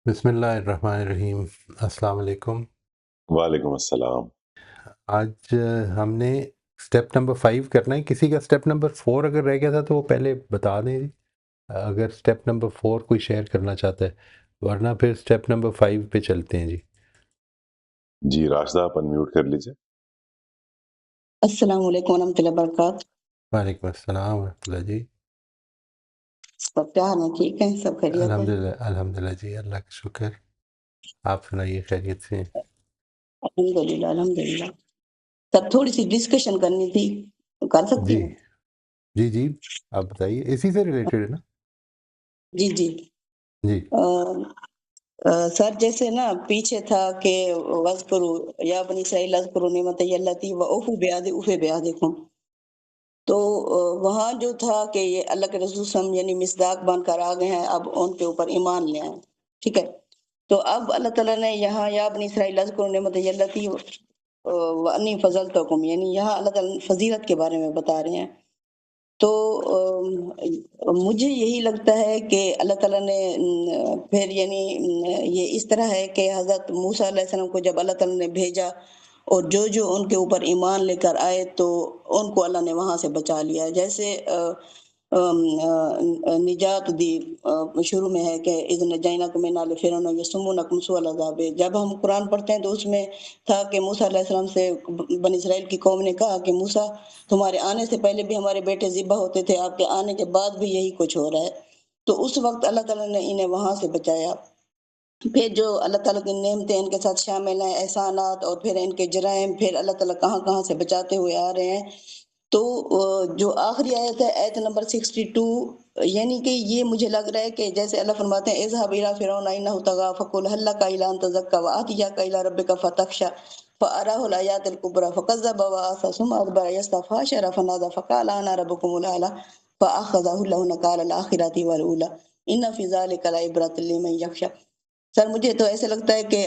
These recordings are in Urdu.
بسم اللہ الرحمن الرحیم۔ السلام علیکم۔ وعلیکم السلام۔ آج ہم نے اسٹیپ نمبر 5 کرنا ہے۔ کسی کا اسٹیپ نمبر 4 اگر رہ گیا تھا تو وہ پہلے بتا دیں جی، اگر اسٹیپ نمبر 4 کوئی شیئر کرنا چاہتا ہے، ورنہ پھر اسٹیپ نمبر 5 پہ چلتے ہیں جی۔ جی راشدہ آپ انمیوٹ کر لیجئے۔ السلام علیکم ورحمۃ اللہ وبرکاتہ۔ وعلیکم السلام ورحمۃ اللہ جی۔ سب کیا حال ہے؟ ٹھیک ہے؟ سب خیریت ہے؟ الحمدللہ الحمدللہ جی، اللہ کا شکر۔ آپ سنائیے، خیریت سے ہیں؟ الحمدللہ الحمدللہ۔ سب تھوڑی سی ڈسکشن کرنی تھی، کر سکتی جی ہوں؟ جی جی، آپ بتائیے، اسی سے ریلیٹڈ ہے نا؟ جی جی۔ جی سر جیسے نا پیچھے تھا کہ وَاذْكُرُوا یا بنی اسرائیل اذْكُرُوا نِعْمَتَیَّ الَّتِی وَأَوْفُوا بِعَہْدِی أُوفِ بِعَہْدِکُم، تو وہاں جو تھا کہ یہ اللہ کے رسول صلی اللہ علیہ وسلم یعنی مصداق بن کر آ گئے ہیں، اب ان کے اوپر ایمان لے آئیں، ٹھیک ہے؟ تو اب اللہ تعالیٰ نے یہاں یا بنی اسرائیل اذْكُرُوا نِعْمَتَیَّ الَّتِی وَأَنِّی فَضَّلْتُکُم، یعنی یہاں اللہ تعالیٰ فضیلت کے بارے میں بتا رہے ہیں۔ تو مجھے یہی لگتا ہے کہ اللہ تعالیٰ نے پھر یعنی یہ اس طرح ہے کہ حضرت موسیٰ علیہ السلام کو جب اللہ تعالیٰ نے بھیجا اور جو ان کے اوپر ایمان لے کر آئے تو ان کو اللہ نے وہاں سے بچا لیا، جیسے نجات دی شروع میں ہے کہ اذ نجیناکم من آل فرعون یسومونکم سوء العذاب۔ جب ہم قرآن پڑھتے ہیں تو اس میں تھا کہ موسیٰ علیہ السلام سے بنی اسرائیل کی قوم نے کہا کہ موسیٰ تمہارے آنے سے پہلے بھی ہمارے بیٹے ذبح ہوتے تھے، آپ کے آنے کے بعد بھی یہی کچھ ہو رہا ہے۔ تو اس وقت اللہ تعالیٰ نے انہیں وہاں سے بچایا۔ پھر جو اللہ تعالیٰ کی نعمتیں ان کے ساتھ شامل ہیں، احسانات، اور پھر ان کے جرائم، پھر اللہ تعالیٰ کہاں کہاں سے بچاتے ہوئے آ رہے ہیں۔ تو جو آخری آیت ہے، آیت نمبر 62، یعنی کہ یہ مجھے لگ رہا ہے کہ جیسے اللہ فرماتے ہیں اذهب الى فرعون انه طغى فقل هل لك الى ان تزكى واتيك الى ربك فتخشى فاراه الايات الكبرى فكذب وعصى ثم ادبر يسعى فحشر فنادى فقال انا ربكم الاعلى فاخذه الله نكال الاخره والاولى ان في ذلك لعبرة لمن يخشى۔ سر مجھے تو ایسے لگتا ہے کہ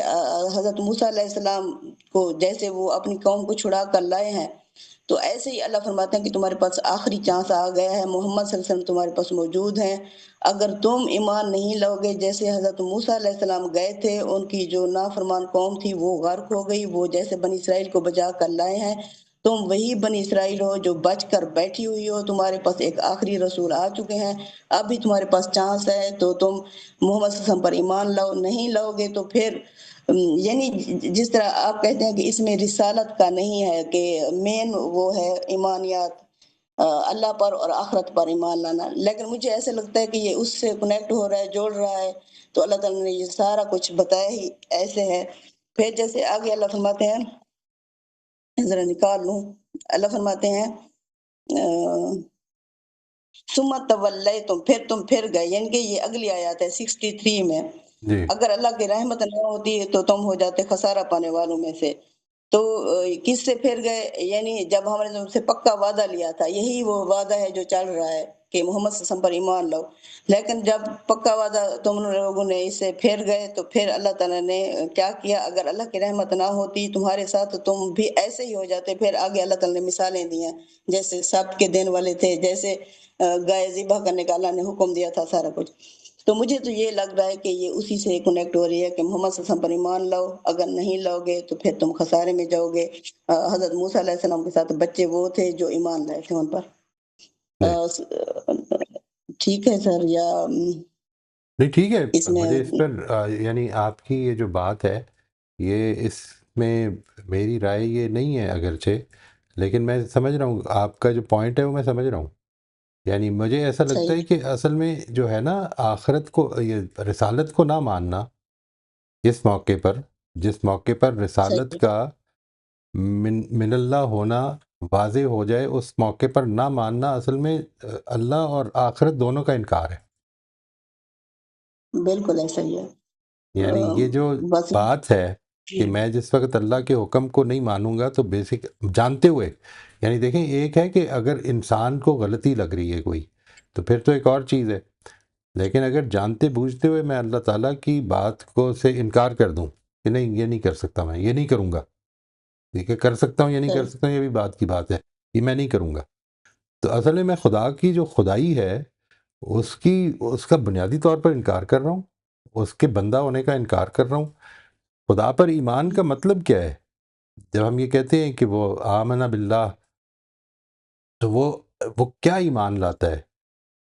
حضرت موسیٰ علیہ السلام کو جیسے وہ اپنی قوم کو چھڑا کر لائے ہیں، تو ایسے ہی اللہ فرماتے ہیں کہ تمہارے پاس آخری چانس آ گیا ہے، محمد صلی اللہ علیہ وسلم تمہارے پاس موجود ہیں۔ اگر تم ایمان نہیں لاؤگے، جیسے حضرت موسیٰ علیہ السلام گئے تھے، ان کی جو نافرمان قوم تھی وہ غرق ہو گئی، وہ جیسے بنی اسرائیل کو بچا کر لائے ہیں، تم وہی بنی اسرائیل ہو جو بچ کر بیٹھی ہوئی ہو، تمہارے پاس ایک آخری رسول آ چکے ہیں، اب بھی تمہارے پاس چانس ہے، تو تم محمد صلی اللہ علیہ وسلم پر ایمان لاؤ۔ نہیں لاؤ گے تو پھر یعنی جس طرح آپ کہتے ہیں کہ اس میں رسالت کا نہیں ہے، کہ مین وہ ہے ایمانیات، اللہ پر اور آخرت پر ایمان لانا، لیکن مجھے ایسے لگتا ہے کہ یہ اس سے کنیکٹ ہو رہا ہے، جوڑ رہا ہے۔ تو اللہ تعالیٰ نے یہ سارا کچھ بتایا ہی ایسے ہے۔ پھر جیسے آگے اللہ فرماتے ہیں، ذرا نکال لوں، اللہ فرماتے ہیں ثم تولیتم، پھر تم پھر گئے، یعنی کہ یہ اگلی آیات ہے 63 میں، جی اگر اللہ کی رحمت نہ ہوتی تو تم ہو جاتے خسارہ پانے والوں میں سے۔ تو کس سے پھر گئے؟ یعنی جب ہم نے تم سے پکا وعدہ لیا تھا، یہی وہ وعدہ ہے جو چل رہا ہے کہ محمد صلی اللہ علیہ وسلم پر ایمان لاؤ، لیکن جب پکا وعدہ تم لوگوں نے اس سے پھر گئے تو پھر اللہ تعالیٰ نے کیا کیا؟ اگر اللہ کی رحمت نہ ہوتی تمہارے ساتھ تو تم بھی ایسے ہی ہو جاتے۔ پھر آگے اللہ تعالیٰ نے مثالیں دی ہیں، جیسے سب کے دن والے تھے، جیسے گائے ذبح کرنے کا اللہ نے حکم دیا تھا، سارا کچھ۔ تو مجھے تو یہ لگ رہا ہے کہ یہ اسی سے کنیکٹ ہو رہی ہے کہ محمد صلی اللہ علیہ وسلم پر ایمان لاؤ، اگر نہیں لاؤ گے تو پھر تم خسارے میں جاؤ گے۔ حضرت موسیٰ علیہ السلام کے ساتھ بچے وہ تھے جو ایمان لائے تھے ان پر۔ جی ٹھیک ہے سر، یا نہیں، ٹھیک اس ہے، میں مجھے اس پر یعنی آپ کی یہ جو بات ہے، یہ اس میں میری رائے یہ نہیں ہے اگرچہ، لیکن میں سمجھ رہا ہوں آپ کا جو پوائنٹ ہے وہ میں سمجھ رہا ہوں۔ یعنی مجھے ایسا لگتا ہے صحیح کہ اصل میں جو ہے نا، آخرت کو، یہ رسالت کو نہ ماننا اس موقع پر، جس موقع پر رسالت صحیح، کا من اللہ ہونا واضح ہو جائے، اس موقع پر نہ ماننا اصل میں اللہ اور آخرت دونوں کا انکار ہے۔ بالکل ایسا ہی ہے۔ یعنی یہ جو بس بات ہے کہ میں جس وقت اللہ کے حکم کو نہیں مانوں گا تو بیسک جانتے ہوئے، یعنی دیکھیں، ایک ہے کہ اگر انسان کو غلطی لگ رہی ہے کوئی تو پھر تو ایک اور چیز ہے، لیکن اگر جانتے بوجھتے ہوئے میں اللہ تعالیٰ کی بات کو سے انکار کر دوں کہ نہیں، یہ نہیں کر سکتا، میں یہ نہیں کروں گا، ٹھیک ہے، کر سکتا ہوں یا نہیں کر صحیح، سکتا ہوں یہ بھی بات کی بات ہے، یہ میں نہیں کروں گا، تو اصل میں خدا کی جو خدائی ہے اس کا بنیادی طور پر انکار کر رہا ہوں، اس کے بندہ ہونے کا انکار کر رہا ہوں. خدا پر ایمان کا مطلب کیا ہے؟ جب ہم یہ کہتے ہیں کہ وہ آمن باللہ، تو وہ کیا ایمان لاتا ہے؟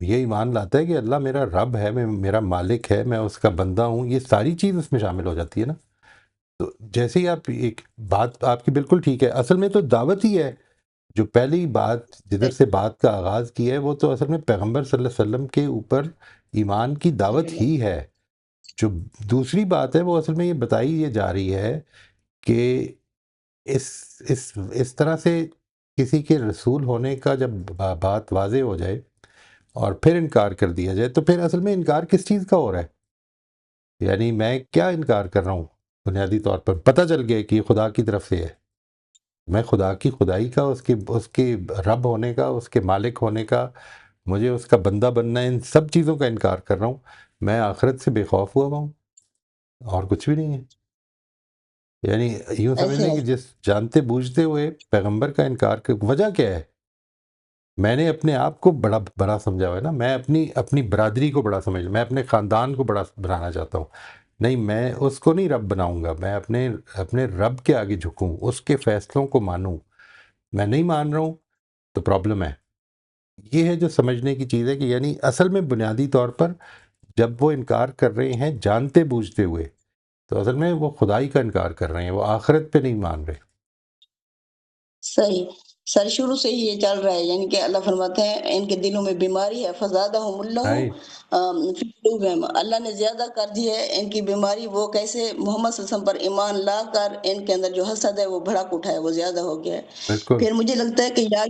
یہ ایمان لاتا ہے کہ اللہ میرا رب ہے، میرا مالک ہے، میں اس کا بندہ ہوں. یہ ساری چیز اس میں شامل ہو جاتی ہے نا. تو جیسے ہی آپ ایک بات آپ کی بالکل ٹھیک ہے، اصل میں تو دعوت ہی ہے. جو پہلی بات جدھر سے بات کا آغاز کی ہے وہ تو اصل میں پیغمبر صلی اللہ علیہ وسلم کے اوپر ایمان کی دعوت ہی ہے. جو دوسری بات ہے وہ اصل میں یہ بتائی یہ جا رہی ہے کہ اس اس طرح سے کسی کے رسول ہونے کا جب بات واضح ہو جائے اور پھر انکار کر دیا جائے، تو پھر اصل میں انکار کس چیز کا ہو رہا ہے؟ یعنی میں کیا انکار کر رہا ہوں؟ بنیادی طور پر پتہ چل گیا کہ یہ خدا کی طرف سے ہے. میں خدا کی خدائی کا، اس کے رب ہونے کا، اس کے مالک ہونے کا، مجھے اس کا بندہ بننا ہے، ان سب چیزوں کا انکار کر رہا ہوں. میں آخرت سے بے خوف ہوا ہوں، اور کچھ بھی نہیں ہے. یعنی یوں سمجھ ایسے لیں ہے. کہ جس جانتے بوجھتے ہوئے پیغمبر کا انکار کر، وجہ کیا ہے؟ میں نے اپنے آپ کو بڑا سمجھا ہوا ہے نا. میں اپنی برادری کو بڑا سمجھ، میں اپنے خاندان کو بڑا بنانا چاہتا ہوں. نہیں، میں اس کو نہیں رب بناؤں گا. میں اپنے رب کے آگے جھکوں، اس کے فیصلوں کو مانوں. میں نہیں مان رہا ہوں تو پرابلم ہے. یہ ہے جو سمجھنے کی چیز ہے کہ یعنی اصل میں بنیادی طور پر جب وہ انکار کر رہے ہیں جانتے بوجھتے ہوئے، تو اصل میں وہ خدائی کا انکار کر رہے ہیں، وہ آخرت پہ نہیں مان رہے. صحیح. سر شروع سے ہی یہ چل رہا ہے، یعنی کہ اللہ فرماتے ہیں ان کے دلوں میں بیماری ہے، فزادہم اللہ رائٹ. فی قلوبہم. اللہ نے زیادہ کر دی ہے ان کی بیماری. وہ کیسے؟ محمد صلی اللہ علیہ وسلم پر ایمان لا کر ان کے اندر جو حسد ہے وہ بھڑک اٹھا ہے، وہ زیادہ ہو گیا ہے. بالکل. پھر مجھے لگتا ہے کہ یا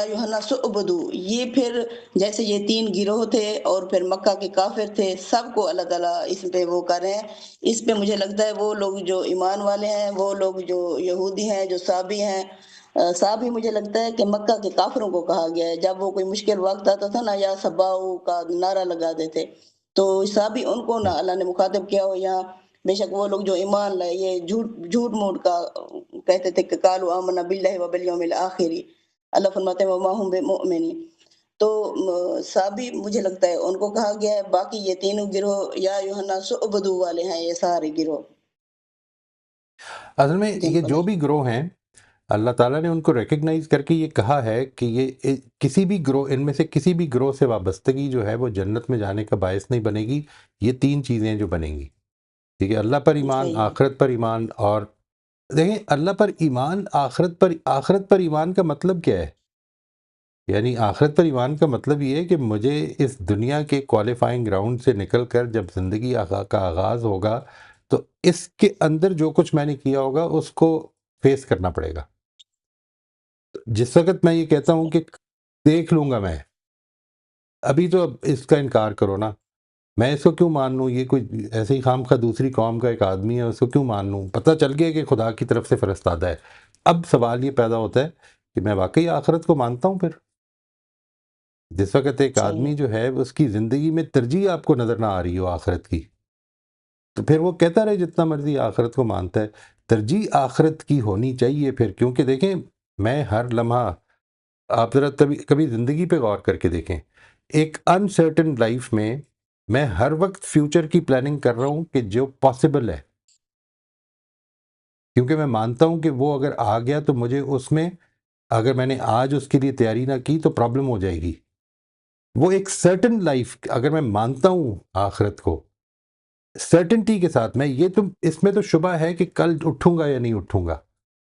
یوحنا سعبدو، یہ پھر جیسے یہ تین گروہ تھے اور پھر مکہ کے کافر تھے، سب کو اللہ تعالیٰ اس پہ وہ کر رہے ہیں. اس پہ مجھے لگتا ہے وہ لوگ جو ایمان والے ہیں، وہ لوگ جو یہودی ہیں، جو صابی ہیں. صابی مجھے لگتا ہے کہ مکہ کے کافروں کو کہا گیا ہے. جب وہ کوئی مشکل وقت آتا تھا نا، یا سباؤ کا نعرہ لگاتے تھے، تو صابی ان کو نہ اللہ نے مخاطب کیا ہو. یہاں بے شک وہ لوگ جو ایمان لائے، یہ جھوٹ موٹ کا کہتے تھے کہ قالوا آمنا باللہ وبالیوم الآخر. اللہ فرماتے ہیں وما هم بمؤمنین. تو صابی مجھے لگتا ہے ان کو کہا گیا ہے. باقی یہ تینوں گروہ یا یوحنا سعبدو والے ہیں، یہ سارے گروہ. اصل میں یہ جو بھی گروہ ہیں، اللہ تعالیٰ نے ان کو ریکگنائز کر کے یہ کہا ہے کہ یہ کسی بھی گروہ، ان میں سے کسی بھی گروہ سے وابستگی جو ہے وہ جنت میں جانے کا باعث نہیں بنے گی. یہ تین چیزیں جو بنیں گی، ٹھیک ہے؟ اللہ پر ایمان، صحیح. آخرت پر ایمان. اور دیکھیں، اللہ پر ایمان، آخرت پر ایمان کا مطلب کیا ہے؟ یعنی آخرت پر ایمان کا مطلب یہ ہے کہ مجھے اس دنیا کے کوالیفائنگ گراؤنڈ سے نکل کر جب زندگی کا آغاز ہوگا، تو اس کے اندر جو کچھ میں نے کیا ہوگا اس کو فیس کرنا پڑے گا. جس وقت میں یہ کہتا ہوں کہ دیکھ لوں گا، میں ابھی تو اب اس کا انکار کرو نا. میں اس کو کیوں مان لوں؟ یہ کوئی ایسے ہی خام خواہ دوسری قوم کا ایک آدمی ہے، اس کو کیوں مان لوں؟ پتہ چل گیا کہ خدا کی طرف سے فرستادہ ہے. اب سوال یہ پیدا ہوتا ہے کہ میں واقعی آخرت کو مانتا ہوں. پھر جس وقت ایک صحیح. آدمی جو ہے اس کی زندگی میں ترجیح آپ کو نظر نہ آ رہی ہو آخرت کی، تو پھر وہ کہتا رہے جتنا مرضی آخرت کو مانتا ہے. ترجیح آخرت کی ہونی چاہیے پھر، کیونکہ دیکھیں، میں ہر لمحہ، آپ ذرا کبھی زندگی پہ غور کر کے دیکھیں. ایک انسرٹن لائف میں ہر وقت فیوچر کی پلاننگ کر رہا ہوں کہ جو پاسبل ہے، کیونکہ میں مانتا ہوں کہ وہ اگر آ گیا تو مجھے اس میں، اگر میں نے آج اس کے لیے تیاری نہ کی تو پرابلم ہو جائے گی. وہ ایک سرٹن لائف، اگر میں مانتا ہوں آخرت کو سرٹنٹی کے ساتھ، میں یہ تو اس میں تو شبہ ہے کہ کل اٹھوں گا یا نہیں اٹھوں گا،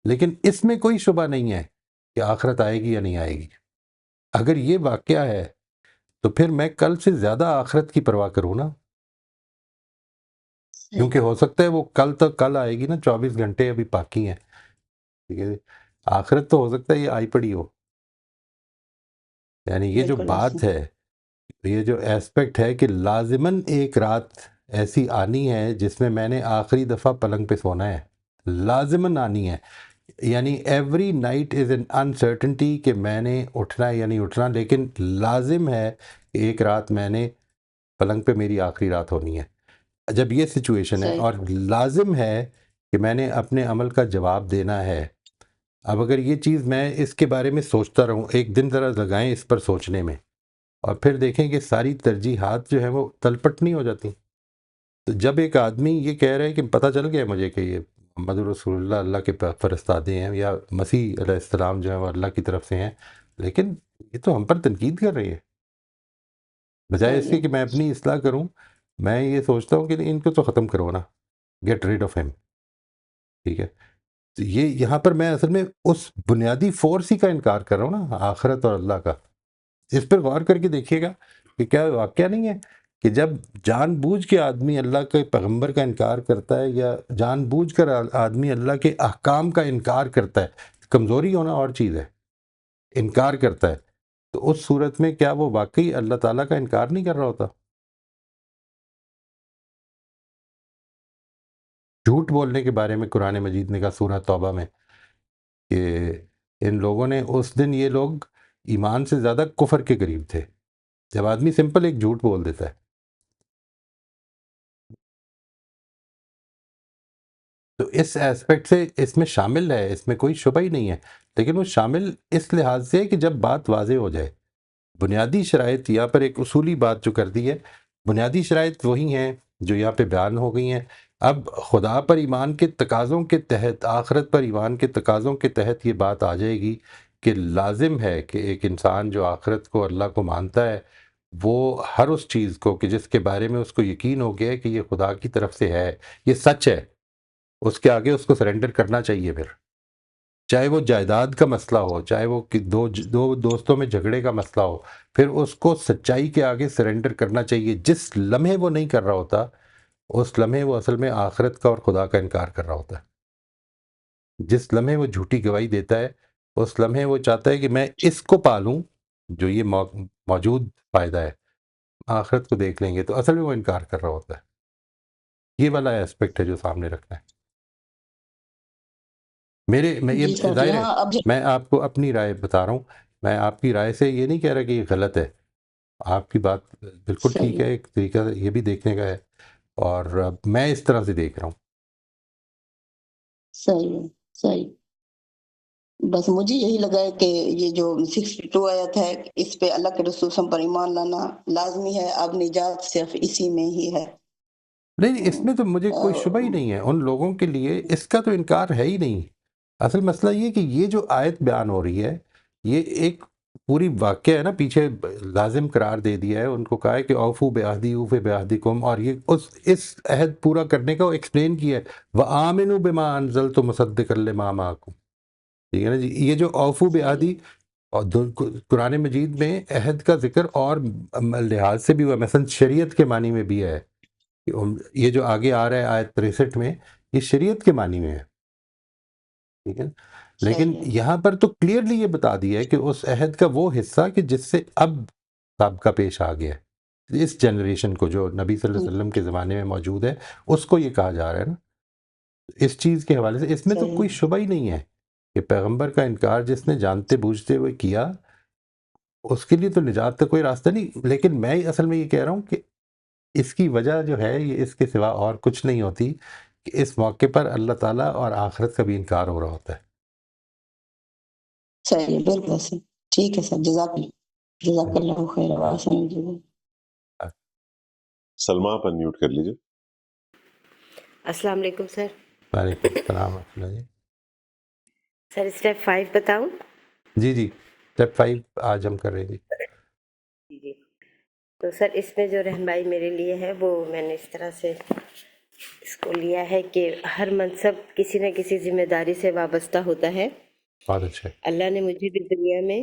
لیکن اس میں کوئی شبہ نہیں ہے کہ آخرت آئے گی یا نہیں آئے گی. اگر یہ واقعہ ہے تو پھر میں کل سے زیادہ آخرت کی پرواہ کروں نا، کیونکہ ہو سکتا ہے وہ کل آئے گی نا. 24 گھنٹے ابھی باقی ہیں، ٹھیک ہے؟ آخرت تو ہو سکتا ہے یہ آئی پڑی ہو. یعنی یہ جو بالکل ایسے. بات ہے، یہ جو ایسپیکٹ ہے کہ لازماً ایک رات ایسی آنی ہے جس میں میں نے آخری دفعہ پلنگ پہ سونا ہے، لازماً آنی ہے. یعنی every night is an uncertainty کہ میں نے اٹھنا ہے یا نہیں اٹھنا، لیکن لازم ہے کہ ایک رات میں نے پلنگ پہ میری آخری رات ہونی ہے. جب یہ سچویشن ہے، صحیح. اور لازم ہے کہ میں نے اپنے عمل کا جواب دینا ہے. اب اگر یہ چیز میں اس کے بارے میں سوچتا رہوں، ایک دن ذرا لگائیں اس پر سوچنے میں، اور پھر دیکھیں کہ ساری ترجیحات جو ہیں وہ تلپٹ نہیں ہو جاتی. تو جب ایک آدمی یہ کہہ رہا ہے کہ پتہ چل گیا مجھے کہ یہ محمد رسول اللہ اللہ کے فرستادے ہیں یا مسیح علیہ السلام جو ہے وہ اللہ کی طرف سے ہیں، لیکن یہ تو ہم پر تنقید کر رہی ہے، بجائے اس صحیح کے ہے، کہ میں اپنی اصلاح کروں، میں یہ سوچتا ہوں کہ ان کو تو ختم کرو نا، گیٹ ریڈ آف ہیم، ٹھیک ہے؟ تو یہ یہاں پر میں اصل میں اس بنیادی فورس ہی کا انکار کر رہا ہوں نا، آخرت اور اللہ کا. اس پر غور کر کے دیکھیے گا کہ کیا واقعہ نہیں ہے کہ جب جان بوجھ کے آدمی اللہ کے پیغمبر کا انکار کرتا ہے یا جان بوجھ کر آدمی اللہ کے احکام کا انکار کرتا ہے، کمزوری ہونا اور چیز ہے، انکار کرتا ہے، تو اس صورت میں کیا وہ واقعی اللہ تعالیٰ کا انکار نہیں کر رہا ہوتا؟ جھوٹ بولنے کے بارے میں قرآن مجید نے کہا سورہ توبہ میں کہ ان لوگوں نے اس دن، یہ لوگ ایمان سے زیادہ کفر کے قریب تھے. جب آدمی سمپل ایک جھوٹ بول دیتا ہے، تو اس ایسپیکٹ سے اس میں شامل ہے، اس میں کوئی شبہ ہی نہیں ہے، لیکن وہ شامل اس لحاظ سے کہ جب بات واضح ہو جائے. بنیادی شرائط یہاں پر ایک اصولی بات جو کر دی ہے، بنیادی شرائط وہی ہیں جو یہاں پہ بیان ہو گئی ہیں. اب خدا پر ایمان کے تقاضوں کے تحت، آخرت پر ایمان کے تقاضوں کے تحت یہ بات آ جائے گی کہ لازم ہے کہ ایک انسان جو آخرت کو، اللہ کو مانتا ہے، وہ ہر اس چیز کو کہ جس کے بارے میں اس کو یقین ہو گیا ہے کہ یہ خدا کی طرف سے ہے، یہ سچ ہے، اس کے آگے اس کو سرنڈر کرنا چاہیے. پھر چاہے وہ جائیداد کا مسئلہ ہو، چاہے وہ دو دوستوں میں جھگڑے کا مسئلہ ہو، پھر اس کو سچائی کے آگے سرنڈر کرنا چاہیے. جس لمحے وہ نہیں کر رہا ہوتا، اس لمحے وہ اصل میں آخرت کا اور خدا کا انکار کر رہا ہوتا ہے. جس لمحے وہ جھوٹی گواہی دیتا ہے، اس لمحے وہ چاہتا ہے کہ میں اس کو پالوں جو یہ موجود فائدہ ہے، آخرت کو دیکھ لیں گے، تو اصل میں وہ انکار کر رہا ہوتا ہے. یہ والا ایسپیکٹ ہے جو سامنے رکھنا ہے. میں جی یہ سر. ظاہر ہے، یہاں اب میں آپ کو اپنی رائے بتا رہا ہوں، میں آپ کی رائے سے یہ نہیں کہہ رہا کہ یہ غلط ہے، آپ کی بات بالکل ٹھیک صحیح ہے، ایک طریقہ یہ بھی دیکھنے کا ہے، اور میں اس طرح سے دیکھ رہا ہوں. صحیح ہے، صحیح. بس مجھے یہی لگا ہے کہ یہ جو 62 آیت ہے، اس پہ اللہ کے رسول صلی اللہ علیہ وسلم پر ایمان لانا لازمی ہے. اب نجات صرف اسی میں ہی ہے. نہیں، اس میں تو مجھے کوئی شبہ ہی نہیں ہے، ان لوگوں کے لیے اس کا تو انکار ہے ہی نہیں. اصل مسئلہ یہ کہ یہ جو آیت بیان ہو رہی ہے، یہ ایک پوری واقعہ ہے نا، پیچھے لازم قرار دے دیا ہے، ان کو کہا ہے کہ اوفو بعہدی اوفِ بعہدکم، اور یہ اس عہد پورا کرنے کا ایکسپلین کیا ہے، وآمنوا بما انزلت مصدقا لما معکم. ٹھیک ہے نا جی. یہ جو اوفو بعہدی، اور قرآن مجید میں عہد کا ذکر اور لحاظ سے بھی ہوا، مثلا شریعت کے معنی میں بھی ہے. یہ جو آگے آ رہا ہے آیت 63 میں، یہ شریعت کے معنی میں ہے، ٹھیک ہے. لیکن صحیح ہے. یہاں پر تو کلیئرلی یہ بتا دیا ہے کہ اس عہد کا وہ حصہ کہ جس سے اب سابقہ پیش آ گیا ہے، اس جنریشن کو جو نبی صلی اللہ علیہ وسلم کے زمانے میں موجود ہے، اس کو یہ کہا جا رہا ہے نا. اس چیز کے حوالے سے اس میں تو صحیح کوئی شبہ ہی نہیں ہے کہ پیغمبر کا انکار جس نے جانتے بوجھتے ہوئے کیا، اس کے لیے تو نجات کا کوئی راستہ نہیں. لیکن میں اصل میں یہ کہہ رہا ہوں کہ اس کی وجہ جو ہے یہ اس کے سوا اور کچھ نہیں ہوتی کہ اس موقع پر اللہ تعالیٰ اور آخرت کا بھی انکار ہو رہا ہوتا ہے. صحیح ہے، بالکل صحیح. ٹھیک ہے سر. جزاک اللہ خیر. واسن جی. سلمہ آپ انمیوٹ کر لیجئے. السلام علیکم سر. وعلیکم السلام ورحمۃ اللہ. سر اسٹیپ 5 بتاؤں؟ جی جی، اسٹیپ 5 آج ہم کر رہے ہیں. جی. تو سر اس میں جو رہنمائی میرے لیے ہے وہ میں نے اس طرح سے اس کو لیا ہے کہ ہر منصب کسی نہ کسی ذمہ داری سے وابستہ ہوتا ہے. بہت اچھا ہے. اللہ نے مجھے بھی دنیا میں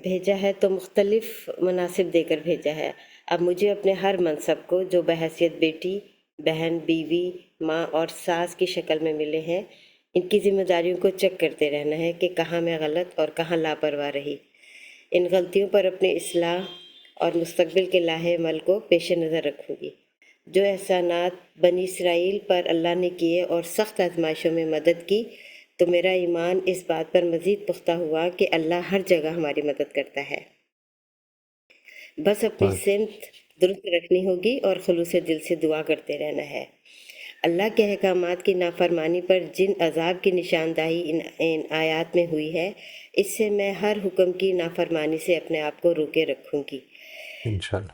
بھیجا ہے تو مختلف مناصب دے کر بھیجا ہے. اب مجھے اپنے ہر منصب کو جو بحیثیت بیٹی، بہن، بیوی، ماں اور ساس کی شکل میں ملے ہیں، ان کی ذمہ داریوں کو چیک کرتے رہنا ہے کہ کہاں میں غلط اور کہاں لاپرواہ رہی. ان غلطیوں پر اپنے اصلاح اور مستقبل کے لاہے عمل کو پیش نظر رکھوں گی. جو احسانات بنی اسرائیل پر اللہ نے کیے اور سخت آزمائشوں میں مدد کی، تو میرا ایمان اس بات پر مزید پختہ ہوا کہ اللہ ہر جگہ ہماری مدد کرتا ہے. بس اپنی سمت درست رکھنی ہوگی اور خلوص دل سے دعا کرتے رہنا ہے. اللہ کے احکامات کی نافرمانی پر جن عذاب کی نشاندہی ان آیات میں ہوئی ہے، اس سے میں ہر حکم کی نافرمانی سے اپنے آپ کو روکے رکھوں گی. انشاءاللہ.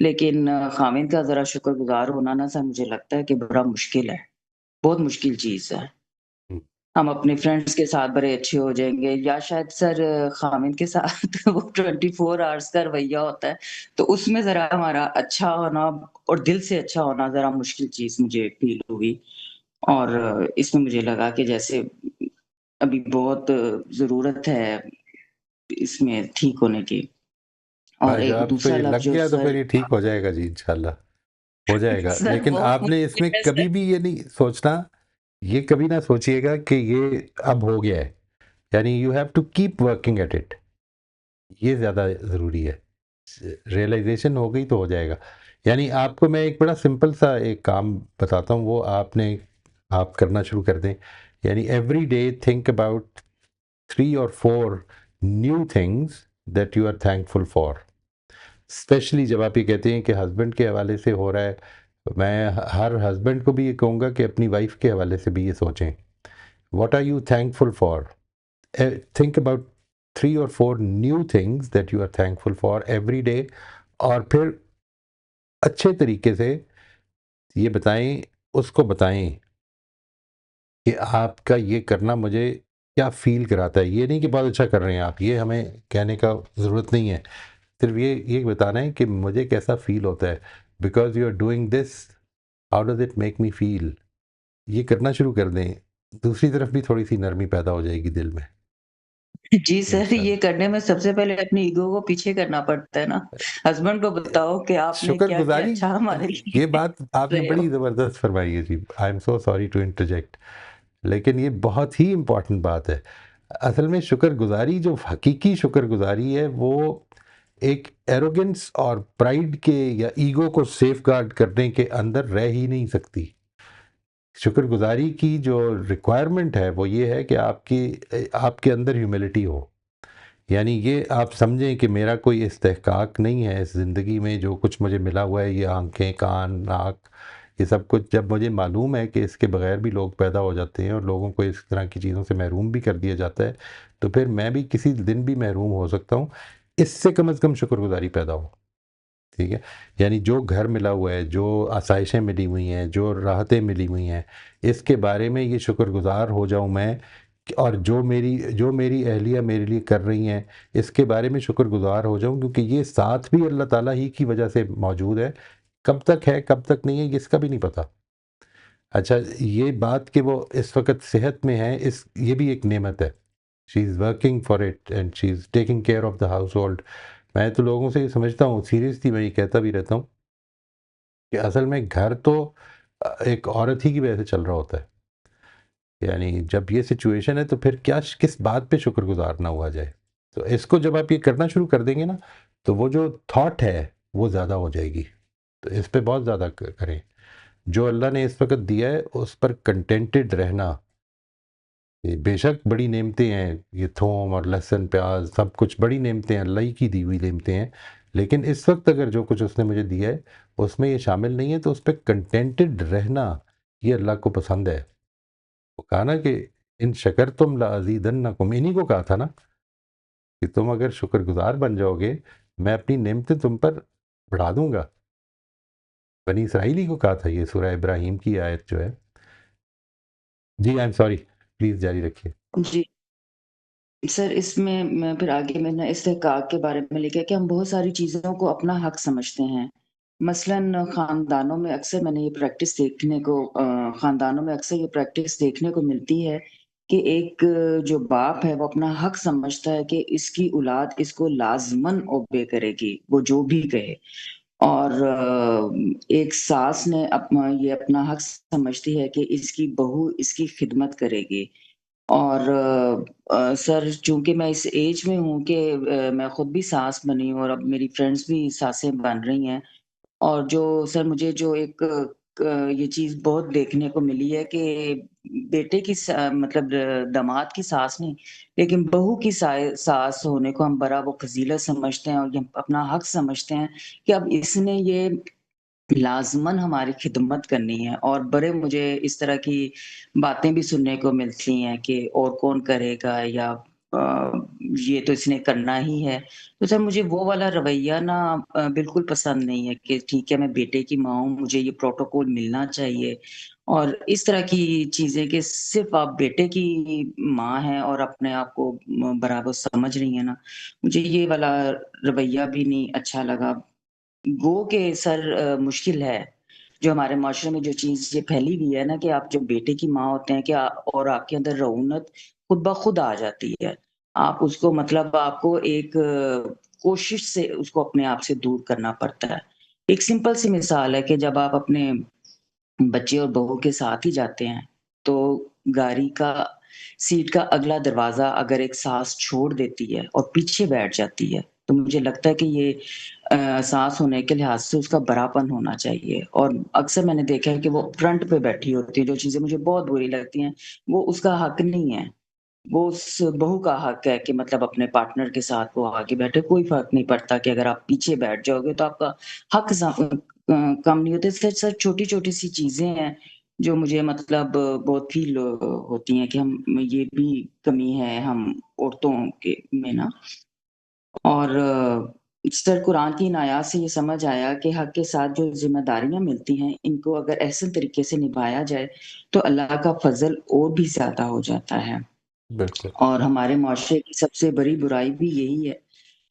لیکن خاوند کا ذرا شکر گزار ہونا نا سر مجھے لگتا ہے کہ بڑا مشکل ہے، بہت مشکل چیز ہے۔ ہم اپنے فرینڈس کے ساتھ بڑے اچھے ہو جائیں گے یا شاید سر خاوند کے ساتھ وہ 24 آورس کا رویہ ہوتا ہے، تو اس میں ذرا ہمارا اچھا ہونا اور دل سے اچھا ہونا ذرا مشکل چیز مجھے فیل ہوئی، اور اس میں مجھے لگا کہ جیسے ابھی بہت ضرورت ہے اس میں ٹھیک ہونے کی۔ اور جو ایک آپ کو دوسرا یہ لفظ لگ جو گیا تو سر پھر یہ ٹھیک ہو جائے گا جی، انشاءاللہ ہو جائے گا، سر لیکن بہت آپ نے اس میں مشکل ہے کبھی سر۔ بھی یہ نہیں سوچنا، یہ کبھی نہ سوچئے گا کہ یہ اب ہو گیا ہے، یعنی you have to keep working at it, یہ زیادہ ضروری ہے۔ ریئلائزیشن ہو گئی تو ہو جائے گا۔ یعنی آپ کو میں ایک بڑا سمپل سا ایک کام بتاتا ہوں، وہ آپ کرنا شروع کر دیں۔ یعنی every day think about 3 or 4 new things that you are thankful for, especially جب آپ یہ کہتے ہیں کہ ہسبینڈ کے حوالے سے ہو رہا ہے، میں ہر ہسبینڈ کو بھی یہ کہوں گا کہ اپنی وائف کے حوالے سے بھی یہ سوچیں، what are you thankful for? Think about 3 or 4 new things that you are thankful for every day, اور پھر اچھے طریقے سے یہ بتائیں، اس کو بتائیں کہ آپ کا یہ کرنا مجھے کیا فیل کراتا ہے۔ یہ نہیں کہ بہت اچھا کر رہے ہیں آپ، یہ ہمیں کہنے کا ضرورت نہیں ہے، صرف یہ بتانا ہے کہ مجھے کیسا فیل ہوتا ہے، because you are doing this, how does it make me feel. یہ کرنا شروع کر دیں، دوسری طرف بھی تھوڑی سی نرمی پیدا ہو جائے گی دل میں، جی سر، یہ کرنے میں سب سے پہلے اپنی ایگو کو پیچھے کرنا پڑتا ہے نا، ہسبینڈ کو بتاؤ کہ آپ نے شکر کیا کیا گزاری، اچھا ہمارے لیے یہ بات آپ نے رہے ہو۔ بڑی زبردست فرمائی ہے جی، I am so sorry to interject, لیکن یہ بہت ہی امپورٹنٹ بات ہے۔ اصل میں شکر گزاری، جو حقیقی شکر گزاری ہے، وہ ایک ایروگنس اور پرائڈ کے یا ایگو کو سیف گارڈ کرنے کے اندر رہ ہی نہیں سکتی۔ شکر گزاری کی جو ریکوائرمنٹ ہے وہ یہ ہے کہ آپ کے اندر ہیوملٹی ہو، یعنی یہ آپ سمجھیں کہ میرا کوئی استحقاق نہیں ہے اس زندگی میں، جو کچھ مجھے ملا ہوا ہے، یہ آنکھیں، کان، ناک، یہ سب کچھ جب مجھے معلوم ہے کہ اس کے بغیر بھی لوگ پیدا ہو جاتے ہیں اور لوگوں کو اس طرح کی چیزوں سے محروم بھی کر دیا جاتا ہے، تو پھر میں بھی کسی دن بھی محروم ہو سکتا ہوں، اس سے کم از کم شکر گزاری پیدا ہو، ٹھیک ہے؟ یعنی جو گھر ملا ہوا ہے، جو آسائشیں ملی ہوئی ہیں، جو راحتیں ملی ہوئی ہیں، اس کے بارے میں یہ شکر گزار ہو جاؤں میں، اور جو میری اہلیہ میرے لیے کر رہی ہیں اس کے بارے میں شکر گزار ہو جاؤں، کیونکہ یہ ساتھ بھی اللہ تعالیٰ ہی کی وجہ سے موجود ہے، کب تک ہے کب تک نہیں ہے اس کا بھی نہیں پتہ۔ اچھا، یہ بات کہ وہ اس وقت صحت میں ہے، یہ بھی ایک نعمت ہے، she is working for it and she is taking care of the household. میں تو لوگوں سے یہ سمجھتا ہوں، سیریسلی میں یہ کہتا بھی رہتا ہوں کہ اصل میں گھر تو ایک عورت ہی کی وجہ سے چل رہا ہوتا ہے، یعنی جب یہ سچویشن ہے تو پھر کس بات پہ شکر گزار نہ ہوا جائے۔ تو اس کو جب آپ یہ کرنا شروع کر دیں گے نا، تو وہ جو تھاٹ ہے وہ زیادہ ہو جائے گی، تو اس پہ بہت زیادہ کریں۔ جو اللہ نے اس وقت دیا ہے اس پر کنٹینٹڈ رہنا، یہ بے شک بڑی نعمتیں ہیں، یہ تھوم اور لہسن پیاز سب کچھ بڑی نعمتیں ہیں، اللہ ہی کی دی ہوئی نعمتیں ہیں، لیکن اس وقت اگر جو کچھ اس نے مجھے دیا ہے اس میں یہ شامل نہیں ہے، تو اس پہ کنٹینٹڈ رہنا یہ اللہ کو پسند ہے۔ وہ کہا نا کہ ان شکر تم لازیدنکم، انہی کو کہا تھا نا کہ تم اگر شکر گزار بن جاؤ گے میں اپنی نعمتیں تم پر بڑھا دوں گا۔ بنی اسرائیلی کو کہا تھا، یہ سورہ ابراہیم کی آیت جو ہے۔ جی آئی ایم سوری، پلیز جاری رکھیے۔ جی سر، اس میں پھر آگے میں نے استحقاق کے بارے میں لکھا کہ ہم بہت ساری چیزوں کو اپنا حق سمجھتے ہیں، مثلاً خاندانوں میں اکثر میں نے یہ پریکٹس دیکھنے کو ملتی ہے کہ ایک جو باپ ہے وہ اپنا حق سمجھتا ہے کہ اس کی اولاد اس کو لازماً اوبے کرے گی، وہ جو بھی کہے، اور ایک ساس نے یہ اپنا حق سمجھتی ہے کہ اس کی بہو اس کی خدمت کرے گی۔ اور سر چونکہ میں اس ایج میں ہوں کہ میں خود بھی ساس بنی ہوں اور اب میری فرینڈس بھی ساسیں بن رہی ہیں، اور جو سر مجھے جو ایک یہ چیز بہت دیکھنے کو ملی ہے کہ بیٹے کی مطلب داماد کی ساس نہیں، لیکن بہو کی ساس ہونے کو ہم بڑا وہ فضیلت سمجھتے ہیں اور یہ اپنا حق سمجھتے ہیں کہ اب اس نے یہ لازماً ہماری خدمت کرنی ہے۔ اور بڑے مجھے اس طرح کی باتیں بھی سننے کو ملتی ہیں کہ اور کون کرے گا، یا یہ تو اس نے کرنا ہی ہے۔ تو سر مجھے وہ والا رویہ نا بالکل پسند نہیں ہے کہ ٹھیک ہے میں بیٹے کی ماں ہوں، مجھے یہ پروٹوکول ملنا چاہیے اور اس طرح کی چیزیں کہ صرف آپ بیٹے کی ماں ہیں اور اپنے آپ کو برابر سمجھ رہی ہیں نا، مجھے یہ والا رویہ بھی نہیں اچھا لگا۔ گو کہ سر مشکل ہے جو ہمارے معاشرے میں جو چیز یہ پھیلی ہوئی ہے نا کہ آپ جب بیٹے کی ماں ہوتے ہیں کہ اور آپ کے اندر رعونت خود بخود آ جاتی ہے، آپ اس کو مطلب آپ کو ایک کوشش سے اس کو اپنے آپ سے دور کرنا پڑتا ہے۔ ایک سمپل سی مثال ہے کہ جب آپ اپنے بچے اور بہو کے ساتھ ہی جاتے ہیں تو گاڑی کا سیٹ کا اگلا دروازہ اگر ایک سانس چھوڑ دیتی ہے اور پیچھے بیٹھ جاتی ہے تو مجھے لگتا ہے کہ یہ سانس ہونے کے لحاظ سے اس کا بڑاپن ہونا چاہیے، اور اکثر میں نے دیکھا ہے کہ وہ فرنٹ پہ بیٹھی ہوتی ہے، جو چیزیں مجھے بہت بری لگتی ہیں، وہ اس کا حق نہیں ہے، وہ اس بہو کا حق ہے کہ مطلب اپنے پارٹنر کے ساتھ وہ آگے بیٹھے، کوئی فرق نہیں پڑتا کہ اگر آپ پیچھے بیٹھ جاؤ گے تو آپ کا حق کم نہیں ہوتے۔ سر چھوٹی چھوٹی سی چیزیں ہیں جو مجھے مطلب بہت فیل ہوتی ہیں کہ ہم یہ بھی کمی ہے ہم عورتوں کے میں نا، اور سر قرآن کی ان آیات سے یہ سمجھ آیا کہ حق کے ساتھ جو ذمہ داریاں ملتی ہیں ان کو اگر احسن طریقے سے نبھایا جائے تو اللہ کا فضل اور بھی زیادہ ہو جاتا ہے۔ بالکل اور ہمارے معاشرے کی سب سے بڑی برائی بھی یہی ہے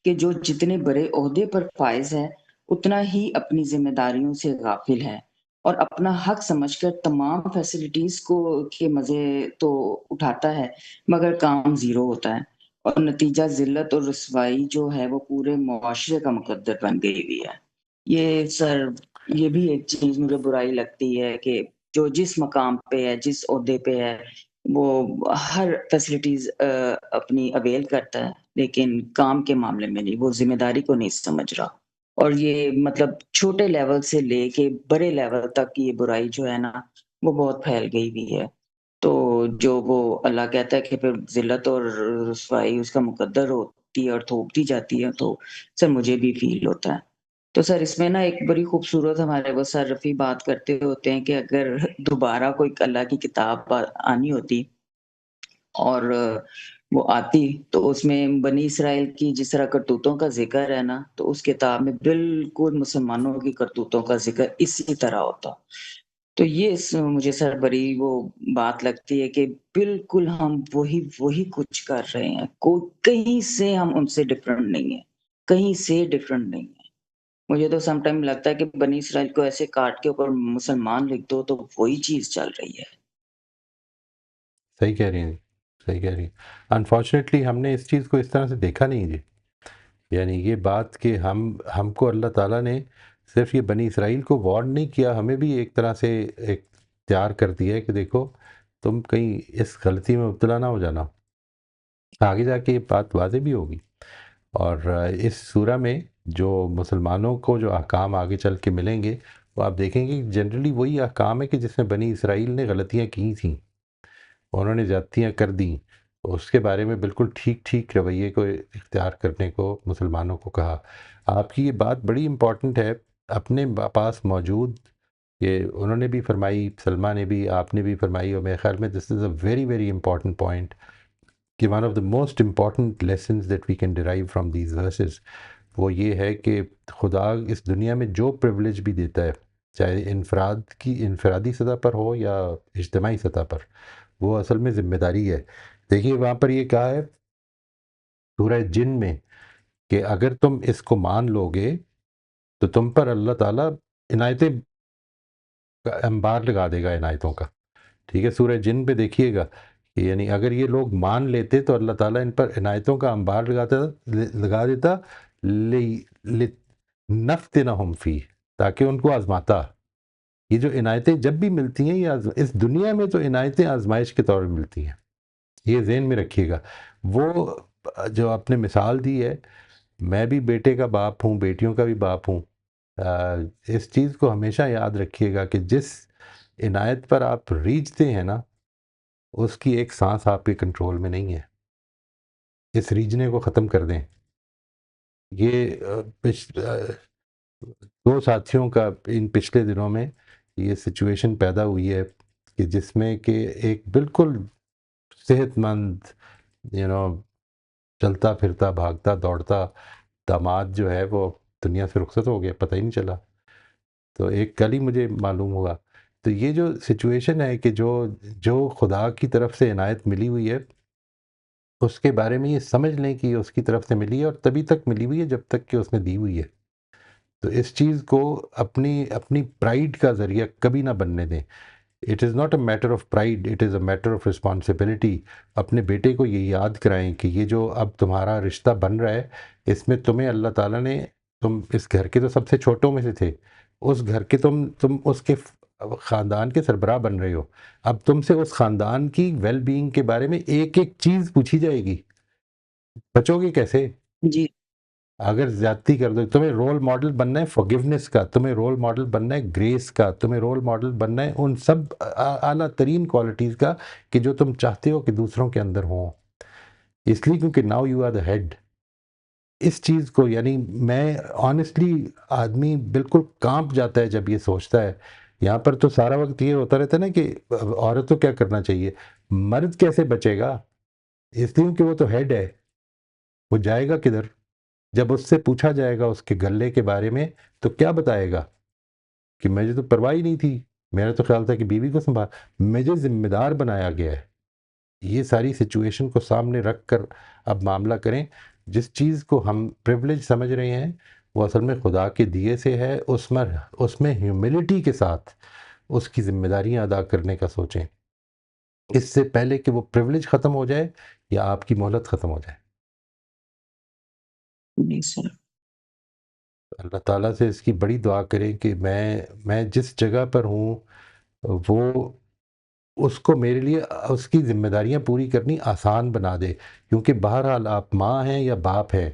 کہ جو جتنے بڑے عہدے پر فائز ہے اتنا ہی اپنی ذمہ داریوں سے غافل ہے اور اپنا حق سمجھ کر تمام فیسلٹیز کو کے مزے تو اٹھاتا ہے مگر کام زیرو ہوتا ہے، اور نتیجہ ذلت اور رسوائی جو ہے وہ پورے معاشرے کا مقدر بن گئی ہوئی ہے۔ یہ سر یہ بھی ایک چیز مجھے برائی لگتی ہے کہ جو جس مقام پہ ہے جس عہدے پہ ہے وہ ہر فیسلٹیز اپنی اویل کرتا ہے لیکن کام کے معاملے میں نہیں، وہ ذمہ داری کو نہیں سمجھ رہا، اور یہ مطلب چھوٹے لیول سے لے کے بڑے لیول تک یہ برائی جو ہے نا وہ بہت پھیل گئی ہوئی ہے۔ تو جو وہ اللہ کہتا ہے کہ پھر ذلت اور رسوائی اس کا مقدر ہوتی ہے اور تھوپتی جاتی ہے، تو سر مجھے بھی فیل ہوتا ہے۔ تو سر اس میں نا ایک بڑی خوبصورت ہمارے وہ سر رفیع بات کرتے ہوتے ہیں کہ اگر دوبارہ کوئی اللہ کی کتاب آنی ہوتی اور وہ آتی تو اس میں بنی اسرائیل کی جس طرح کرتوتوں کا ذکر ہے نا تو اس کتاب میں بالکل مسلمانوں کی کرتوتوں کا ذکر اسی طرح ہوتا۔ تو یہ مجھے سر بڑی وہ بات لگتی ہے کہ بالکل ہم وہی کچھ کر رہے ہیں، کوئی کہیں سے ہم ان سے ڈفرنٹ نہیں ہے، کہیں سے ڈفرنٹ نہیں ہے۔ مجھے تو سم ٹائم لگتا ہے کہ بنی اسرائیل کو ایسے کاٹ کے اوپر مسلمان لکھ دو تو وہی چیز چل رہی ہے۔ صحیح کہہ رہی ہیں جی، صحیح کہہ رہی ہیں۔ انفارچونیٹلی ہم نے اس چیز کو اس طرح سے دیکھا نہیں جی، یعنی یہ بات کہ ہم کو اللہ تعالیٰ نے صرف یہ بنی اسرائیل کو وارن نہیں کیا، ہمیں بھی ایک طرح سے ایک تیار کر دیا ہے کہ دیکھو تم کہیں اس غلطی میں مبتلا نہ ہو جانا، آگے جا کے یہ بات واضح بھی ہوگی۔ اور اس سورہ میں جو مسلمانوں کو جو احکام آگے چل کے ملیں گے وہ آپ دیکھیں گے جنرلی وہی احکام ہے کہ جس میں بنی اسرائیل نے غلطیاں کی تھیں، انہوں نے زیادتیاں کر دیں، اس کے بارے میں بالکل ٹھیک رویے کو اختیار کرنے کو مسلمانوں کو کہا۔ آپ کی یہ بات بڑی امپورٹنٹ ہے، اپنے پاس موجود کہ انہوں نے بھی فرمائی، سلمہ نے بھی، آپ نے بھی فرمائی، اور میرے خیال میں this is a very very important point کہ one of the most important lessons that we can derive from these verses وہ یہ ہے کہ خدا اس دنیا میں جو پریولیج بھی دیتا ہے، چاہے انفرادی سطح پر ہو یا اجتماعی سطح پر، وہ اصل میں ذمہ داری ہے۔ دیکھیے وہاں پر یہ کہا ہے سورہ جن میں کہ اگر تم اس کو مان لو گے تو تم پر اللہ تعالیٰ عنایتیں انبار لگا دے گا عنایتوں کا، ٹھیک ہے۔ سورہ جن پہ دیکھیے گا کہ یعنی اگر یہ لوگ مان لیتے تو اللہ تعالیٰ ان پر عنایتوں کا انبار لگا دیتا لنفتنہم فیہ، تاکہ ان کو آزماتا۔ یہ جو عنایتیں جب بھی ملتی ہیں یہ اس دنیا میں تو عنایتیں آزمائش کے طور پہ ملتی ہیں، یہ ذہن میں رکھیے گا۔ وہ جو آپ نے مثال دی ہے، میں بھی بیٹے کا باپ ہوں، بیٹیوں کا بھی باپ ہوں، اس چیز کو ہمیشہ یاد رکھیے گا کہ جس عنایت پر آپ ریجھتے ہیں نا اس کی ایک سانس آپ کے کنٹرول میں نہیں ہے، اس ریجھنے کو ختم کر دیں۔ یہ دو ساتھیوں کا ان پچھلے دنوں میں یہ سچویشن پیدا ہوئی ہے کہ جس میں کہ ایک بالکل صحت مند چلتا پھرتا بھاگتا دوڑتا داماد جو ہے وہ دنیا سے رخصت ہو گیا، پتہ ہی نہیں چلا. تو ایک کل ہی مجھے معلوم ہوا. تو یہ جو سچویشن ہے کہ جو خدا کی طرف سے عنایت ملی ہوئی ہے اس کے بارے میں یہ سمجھ لیں کہ یہ اس کی طرف سے ملی ہے، اور تبھی تک ملی ہوئی ہے جب تک کہ اس نے دی ہوئی ہے. تو اس چیز کو اپنی پرائیڈ کا ذریعہ کبھی نہ بننے دیں. It is not a matter of pride, it is a matter of responsibility. اپنے بیٹے کو یہ یاد کرائیں کہ یہ جو اب تمہارا رشتہ بن رہا ہے اس میں تمہیں اللہ تعالیٰ نے، تم اس گھر کے تو سب سے چھوٹوں میں سے تھے، اس گھر کے تم اس کے خاندان کے سربراہ بن رہے ہو. اب تم سے اس خاندان کی ویل بینگ کے بارے میں ایک ایک چیز پوچھی جائے گی. بچو گے کیسے جی اگر زیادتی کر دو؟ تمہیں رول ماڈل بننا ہے فورگیونیس کا، تمہیں رول ماڈل بننا ہے گریس کا، تمہیں رول ماڈل بننا ہے ان سب اعلیٰ ترین کوالٹیز کا کہ جو تم چاہتے ہو کہ دوسروں کے اندر ہوں. اس لیے کیونکہ now you are the head. اس چیز کو یعنی میں آنیسٹلی آدمی بالکل کانپ جاتا ہے جب یہ سوچتا ہے. یہاں پر تو سارا وقت یہ ہوتا رہتا ہے نا کہ عورت کو کیا کرنا چاہیے، مرد کیسے بچے گا، اس لیے کہ وہ تو ہیڈ ہے. وہ جائے گا کدھر؟ جب اس سے پوچھا جائے گا اس کے گلے کے بارے میں تو کیا بتائے گا کہ مجھے تو پرواہ ہی نہیں تھی، میرا تو خیال تھا کہ بیوی کو سنبھال، مجھے ذمہ دار بنایا گیا ہے. یہ ساری سچویشن کو سامنے رکھ کر اب معاملہ کریں. جس چیز کو ہم پریولیج سمجھ رہے ہیں وہ اصل میں خدا کے دیے سے ہے. اس میں ہیوملٹی کے ساتھ اس کی ذمہ داریاں ادا کرنے کا سوچیں، اس سے پہلے کہ وہ پریولیج ختم ہو جائے یا آپ کی مہلت ختم ہو جائے. جی سر. اللہ تعالیٰ سے اس کی بڑی دعا کریں کہ میں جس جگہ پر ہوں وہ اس کو میرے لیے اس کی ذمہ داریاں پوری کرنی آسان بنا دے. کیونکہ بہرحال آپ ماں ہیں یا باپ ہیں،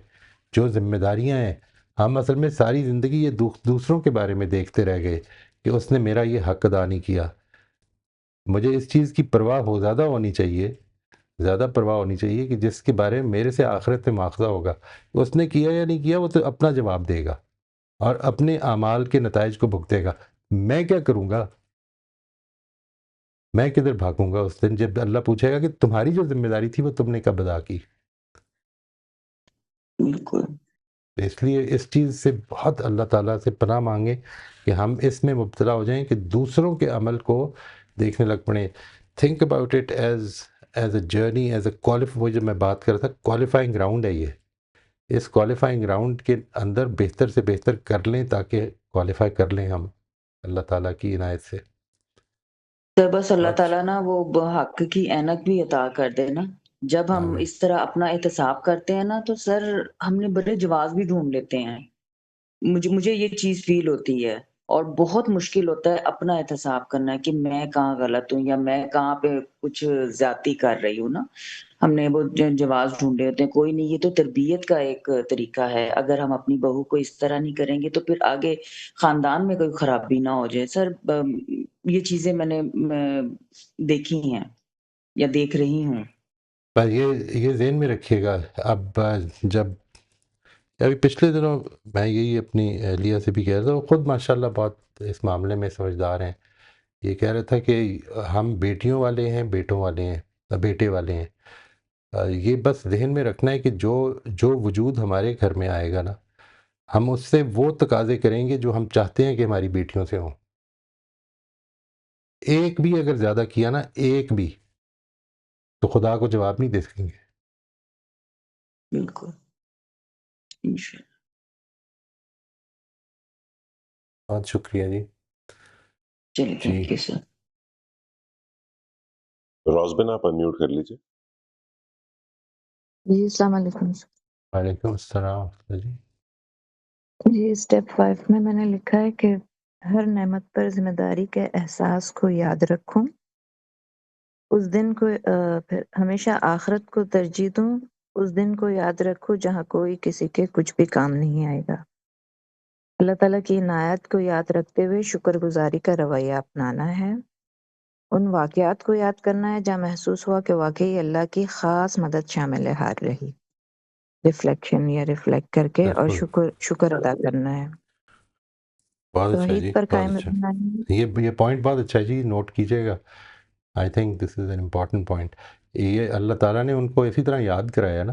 جو ذمہ داریاں ہیں ہم اصل میں ساری زندگی یہ دوسروں کے بارے میں دیکھتے رہ گئے کہ اس نے میرا یہ حق ادا نہیں کیا. مجھے اس چیز کی پرواہ زیادہ ہونی چاہیے، زیادہ پرواہ ہونی چاہیے کہ جس کے بارے میں میرے سے آخرت میں مواخذہ ہوگا. اس نے کیا یا نہیں کیا وہ تو اپنا جواب دے گا اور اپنے اعمال کے نتائج کو بھگتے گا. میں کیا کروں گا؟ میں کدھر بھاگوں گا اس دن جب اللہ پوچھے گا کہ تمہاری جو ذمہ داری تھی وہ تم نے کب ادا کی؟ بالکل. اس لیے اس چیز سے بہت اللہ تعالیٰ سے پناہ مانگیں کہ ہم اس میں مبتلا ہو جائیں کہ دوسروں کے عمل کو دیکھنے لگ پڑیں. Think about it as a journey, as a وہ جو میں بات کر رہا تھا کوالیفائنگ گراؤنڈ ہے. یہ اس کوالیفائنگ گراؤنڈ کے اندر بہتر سے بہتر کر لیں تاکہ کوالیفائی کر لیں ہم اللہ تعالیٰ کی عنایت سے. تو بس اللہ تعالیٰ نا وہ حق کی اینک بھی عطا کر دے نا. جب ہم آمین. اس طرح اپنا احتساب کرتے ہیں نا تو سر ہم نے بڑے جواز بھی ڈھونڈ لیتے ہیں. مجھے یہ چیز فیل ہوتی ہے اور بہت مشکل ہوتا ہے اپنا احتساب کرنا کہ میں کہاں غلط ہوں یا میں کہاں پہ کچھ زیادتی کر رہی ہوں نا. ہم نے وہ جواز ڈھونڈے ہوتے ہیں. کوئی نہیں، یہ تو تربیت کا ایک طریقہ ہے. اگر ہم اپنی بہو کو اس طرح نہیں کریں گے تو پھر آگے خاندان میں کوئی خرابی نہ ہو جائے. سر یہ چیزیں میں نے دیکھی ہیں یا دیکھ رہی ہوں. پر یہ ذہن میں رکھیے گا. اب جب ابھی پچھلے دنوں میں یہی اپنی اہلیہ سے بھی کہہ رہا تھا، وہ خود ماشاءاللہ بہت اس معاملے میں سمجھدار ہیں. یہ کہہ رہا تھا کہ ہم بیٹیوں والے ہیں، بیٹوں والے ہیں، بیٹے والے ہیں. یہ بس ذہن میں رکھنا ہے کہ جو وجود ہمارے گھر میں آئے گا نا، ہم اس سے وہ تقاضے کریں گے جو ہم چاہتے ہیں کہ ہماری بیٹیوں سے ہوں. ایک بھی اگر زیادہ کیا نا، ایک بھی، تو خدا کو جواب نہیں دے سکیں گے. بالکل. انشاءاللہ. بہت شکریہ جی. چلیے تھینک یو سر. روزبن آپ انمیوٹ کر لیجیے. جی السلام علیکم. وعلیکم السلام جی. جی اسٹیپ 5 میں نے لکھا ہے کہ ہر نعمت پر ذمہ داری کے احساس کو یاد رکھوں، اس دن کو پھر ہمیشہ آخرت کو ترجیح دوں، اس دن کو یاد رکھوں جہاں کوئی کسی کے کچھ بھی کام نہیں آئے گا. اللہ تعالیٰ کی عنایت کو یاد رکھتے ہوئے شکر گزاری کا رویہ اپنانا ہے. ان واقعات کو یاد کرنا ہے جہاں محسوس ہوا کہ واقعی اللہ کی خاص مدد شامل ہار رہی. ریفلیکشن یا ریفلیکٹ کر کے اور بالکل شکر ادا کرنا ہے. بہت اچھا توحید جی، پر بہت قائم اچھا. رہنا ہے. یہ پوائنٹ بہت اچھا ہے جی، نوٹ کیجیے گا. I think this is an important point. یہ اللہ تعالیٰ نے ان کو اسی طرح یاد کرایا نا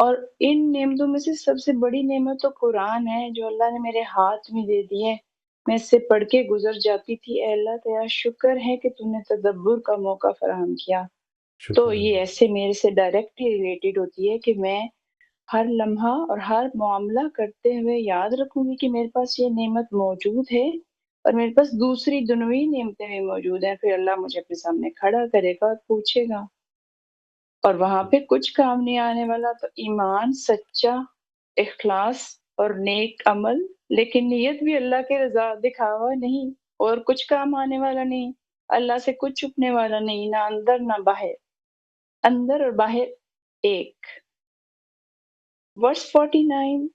اور ان نعمتوں میں سے سب سے بڑی نعمت تو قرآن ہے جو اللہ نے میرے ہاتھ میں دے دی ہے. میں اس سے پڑھ کے گزر جاتی تھی. اے اللہ تیرا شکر ہے کہ تو نے تدبر کا موقع فراہم کیا. تو شکر یہ ایسے میرے سے ڈائریکٹلی ریلیٹڈ ہوتی ہے کہ میں ہر لمحہ اور ہر معاملہ کرتے ہوئے یاد رکھوں گی کہ میرے پاس یہ نعمت موجود ہے اور میرے پاس دوسری دنوی نعمتیں بھی موجود ہیں. پھر اللہ مجھے اپنے سامنے کھڑا کرے گا اور پوچھے گا، اور وہاں پہ کچھ کام نہیں آنے والا تو ایمان، سچا اخلاص اور نیک عمل، لیکن نیت بھی اللہ کے رضا، دکھاوا نہیں، اور کچھ کام آنے والا نہیں. اللہ سے کچھ چھپنے والا نہیں، نہ اندر نہ باہر، اندر اور باہر ایک. ورس 49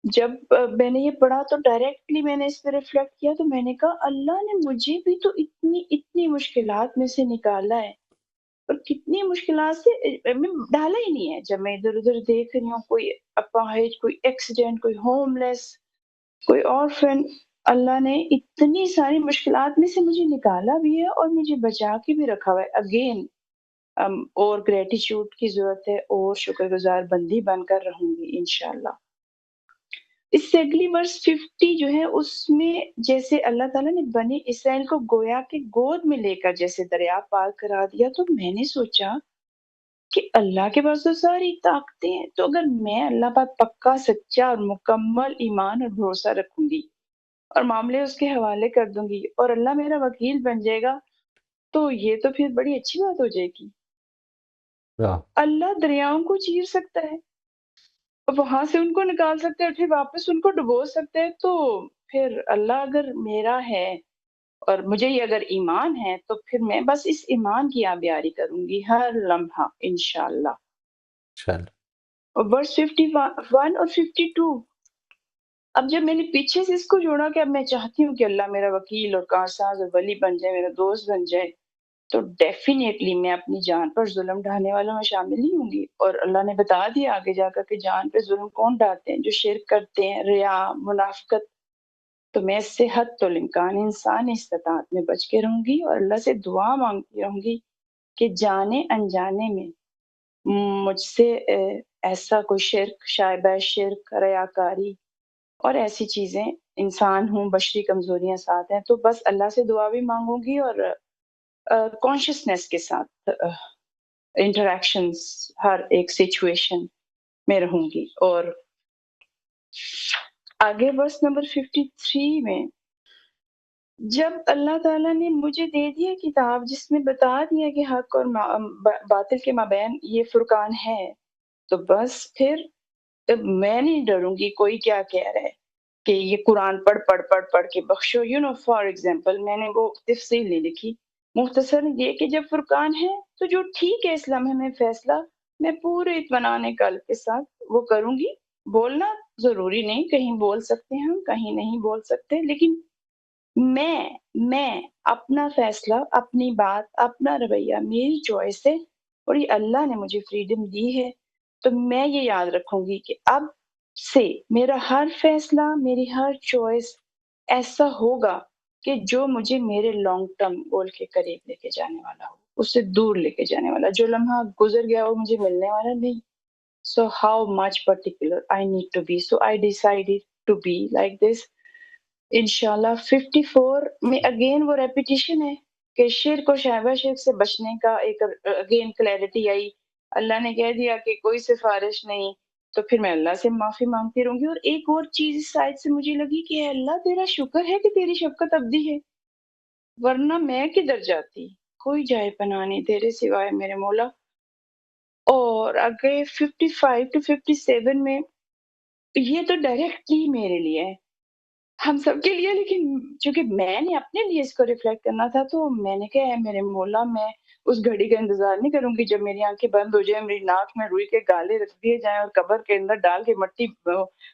جب میں نے یہ پڑھا تو ڈائریکٹلی میں نے اس پہ ریفلیکٹ کیا، تو میں نے کہا اللہ نے مجھے بھی تو اتنی مشکلات میں سے نکالا ہے، اور کتنی مشکلات سے میں ڈالا ہی نہیں ہے. جب میں ادھر ادھر دیکھ رہی ہوں، کوئی اپاہج، کوئی ایکسیڈنٹ، کوئی ہوم لیس، کوئی orphan، اللہ نے اتنی ساری مشکلات میں سے مجھے نکالا بھی ہے اور مجھے بچا کے بھی رکھا ہوا ہے. اگین اور گریٹیچیوڈ کی ضرورت ہے، اور شکر گزار بندی بن کر رہوں گی انشاءاللہ. اس سے اگلی ورس 50 جو ہے، اس میں جیسے اللہ تعالیٰ نے بنی اسرائیل کو گویا کہ گود میں لے کر جیسے دریا پار کرا دیا، تو میں نے سوچا کہ اللہ کے پاس تو ساری طاقتیں ہیں، تو اگر میں اللہ پر پکا، سچا اور مکمل ایمان اور بھروسہ رکھوں گی اور معاملے اس کے حوالے کر دوں گی اور اللہ میرا وکیل بن جائے گا، تو یہ تو پھر بڑی اچھی بات ہو جائے گی. ہاں، اللہ دریاؤں کو چیر سکتا ہے، وہاں سے ان کو نکال سکتے ہیں، پھر واپس ان کو ڈبو سکتے ہیں. تو پھر اللہ اگر میرا ہے اور مجھے یہ اگر ایمان ہے، تو پھر میں بس اس ایمان کی آبیاری کروں گی ہر لمحہ انشاءاللہ. چل اور ورس 51 اور 52 اب جب میں نے پیچھے سے اس کو جوڑا کہ اب میں چاہتی ہوں کہ اللہ میرا وکیل اور کارساز اور ولی بن جائے، میرا دوست بن جائے، تو ڈیفینیٹلی میں اپنی جان پر ظلم ڈھانے والوں میں شامل نہیں ہوں گی. اور اللہ نے بتا دیا آگے جا کر کہ جان پہ ظلم کون ڈھاتے ہیں، جو شرک کرتے ہیں، ریا، منافقت. تو میں اس سے حد الامکان انسان استطاعت میں بچ کے رہوں گی اور اللہ سے دعا مانگتی رہوں گی کہ جانے انجانے میں مجھ سے ایسا کوئی شرک، شائبہ شرک، ریاکاری اور ایسی چیزیں، انسان ہوں، بشری کمزوریاں ساتھ ہیں، تو بس اللہ سے دعا بھی مانگوں گی اور کانشیسنیس کے ساتھ انٹریکشنز ہر ایک سچویشن میں رہوں گی. اور آگے ورس نمبر 53 میں جب اللہ تعالیٰ نے مجھے دے دیا کتاب جس میں بتا دیا کہ حق اور باطل کے مابین یہ فرقان ہے، تو بس پھر میں نہیں ڈروں گی کوئی کیا کہہ رہا ہے کہ یہ قرآن پڑھ کے بخشو. فار ایگزامپل میں نے وہ تفصیل نہیں لکھی، مختصر یہ کہ جب فرقان ہے تو جو ٹھیک ہے اس لمحے میں فیصلہ میں پورے اطمینان قلب کے ساتھ وہ کروں گی. بولنا ضروری نہیں، کہیں بول سکتے ہیں ہم، کہیں نہیں بول سکتے، لیکن میں اپنا فیصلہ، اپنی بات، اپنا رویہ میری چوائس ہے اور یہ اللہ نے مجھے فریڈم دی ہے. تو میں یہ یاد رکھوں گی کہ اب سے میرا ہر فیصلہ، میری ہر چوائس ایسا ہوگا کہ جو مجھے میرے لانگ ٹرم گول کے قریب لے کے جانے والا ہو، اس سے دور لے کے جانے والا. جو لمحہ گزر گیا وہ مجھے ملنے والا نہیں. So how much particular I need to be. So I decided to be like this. انشاءاللہ 54 میں اگین وہ ریپیٹیشن ہے کہ شرک اور شائبہ شرک سے بچنے کا ایک اگین کلیئرٹی آئی. اللہ نے کہہ دیا کہ کوئی سفارش نہیں، تو پھر میں اللہ سے معافی مانگتی رہوں گی. اور ایک اور چیز اس سائڈ سے مجھے لگی کہ اے اللہ تیرا شکر ہے کہ تیری شفقت ابدی ہے، ورنہ میں کدھر جاتی، کوئی جائے پناہ نہیں تیرے سوائے میرے مولا. اور آگے 55 to 57 میں یہ تو ڈائریکٹلی میرے لیے ہے، ہم سب کے لیے، لیکن چونکہ میں نے اپنے لیے اس کو ریفلیکٹ کرنا تھا، تو میں نے کہا ہے میرے مولا میں اس گھڑی کا انتظار نہیں کروں گی جب میری آنکھیں بند ہو جائیں، میری ناک میں روئی کے گالے رکھ دیے جائیں اور قبر کے اندر ڈال کے مٹی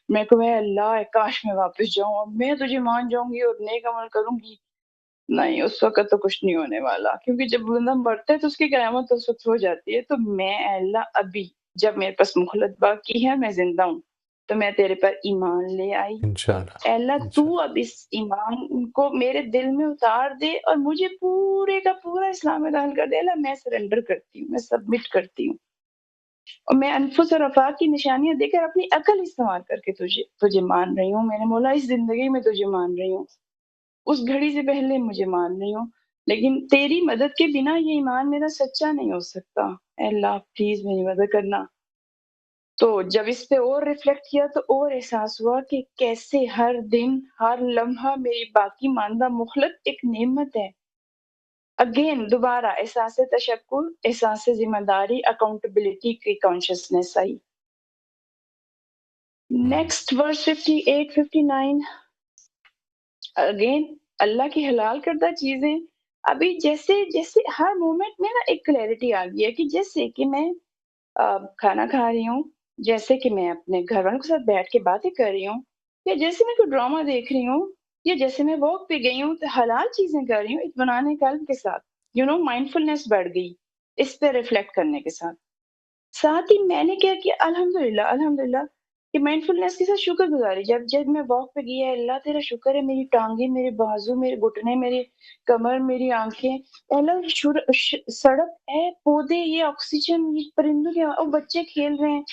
میں کو ہے اللہ کاش میں واپس جاؤں، اور میں تجھے مان جاؤں گی اور نیک عمل کروں گی. نہیں، اس وقت تو کچھ نہیں ہونے والا، کیونکہ جب بندہ مرتا ہے تو اس کی قیامت اس وقت ہو جاتی ہے. تو میں اے اللہ ابھی جب میرے پاس مہلت باقی ہے، میں زندہ ہوں، تو میں تیرے پر ایمان لے آئی. انشاءاللہ اے اللہ تو اب اس ایمان کو میرے دل میں اتار دے اور مجھے پورے کا پورا اسلام میں داخل کر دے. اللہ میں سرنڈر کرتی ہوں، میں سبمٹ کرتی ہوں. اور میں انفس اور افاق کی نشانیاں دے کر اپنی عقل استعمال کر کے تجھے مان رہی ہوں میرے مولا، اس زندگی میں تجھے مان رہی ہوں، اس گھڑی سے پہلے مجھے مان رہی ہوں، لیکن تیری مدد کے بنا یہ ایمان میرا سچا نہیں ہو سکتا، اے اللہ پلیز میری مدد کرنا۔ تو جب اس پہ اور ریفلیکٹ کیا تو اور احساس ہوا کہ کیسے ہر دن ہر لمحہ میری باقی ماندہ مخلت ایک نعمت ہے۔ اگین دوبارہ احساس تشکر، احساس ذمہ داری، اکاؤنٹیبلٹی کی کانشیسنیس آئی۔ نیکسٹ ورس 58 59 اگین اللہ کی حلال کردہ چیزیں، ابھی جیسے جیسے ہر مومنٹ میں نا ایک کلیئرٹی آ گئی ہے کہ جیسے کہ میں کھانا کھا رہی ہوں، جیسے کہ میں اپنے گھر والوں کے ساتھ بیٹھ کے باتیں کر رہی ہوں، یا جیسے میں کوئی ڈرامہ دیکھ رہی ہوں، یا جیسے میں واک پہ گئی ہوں تو حلال چیزیں کر رہی ہوں اطمینان قلب کے ساتھ، مائنڈفلنس بڑھ گئی اس پہ ریفلیکٹ کرنے کے ساتھ۔ ساتھ ہی میں نے کیا کیا، الحمدللہ کہ مائنڈفلنس کے ساتھ شکر گزاری، جب میں واک پہ گئی ہے، اللہ تیرا شکر ہے میری ٹانگیں، میرے بازو، میرے گھٹنے، میری کمر، میری آنکھیں، اللہ سڑک ہے، پودے، یہ آکسیجن، یہ پرندوں کے اور بچے کھیل رہے ہیں،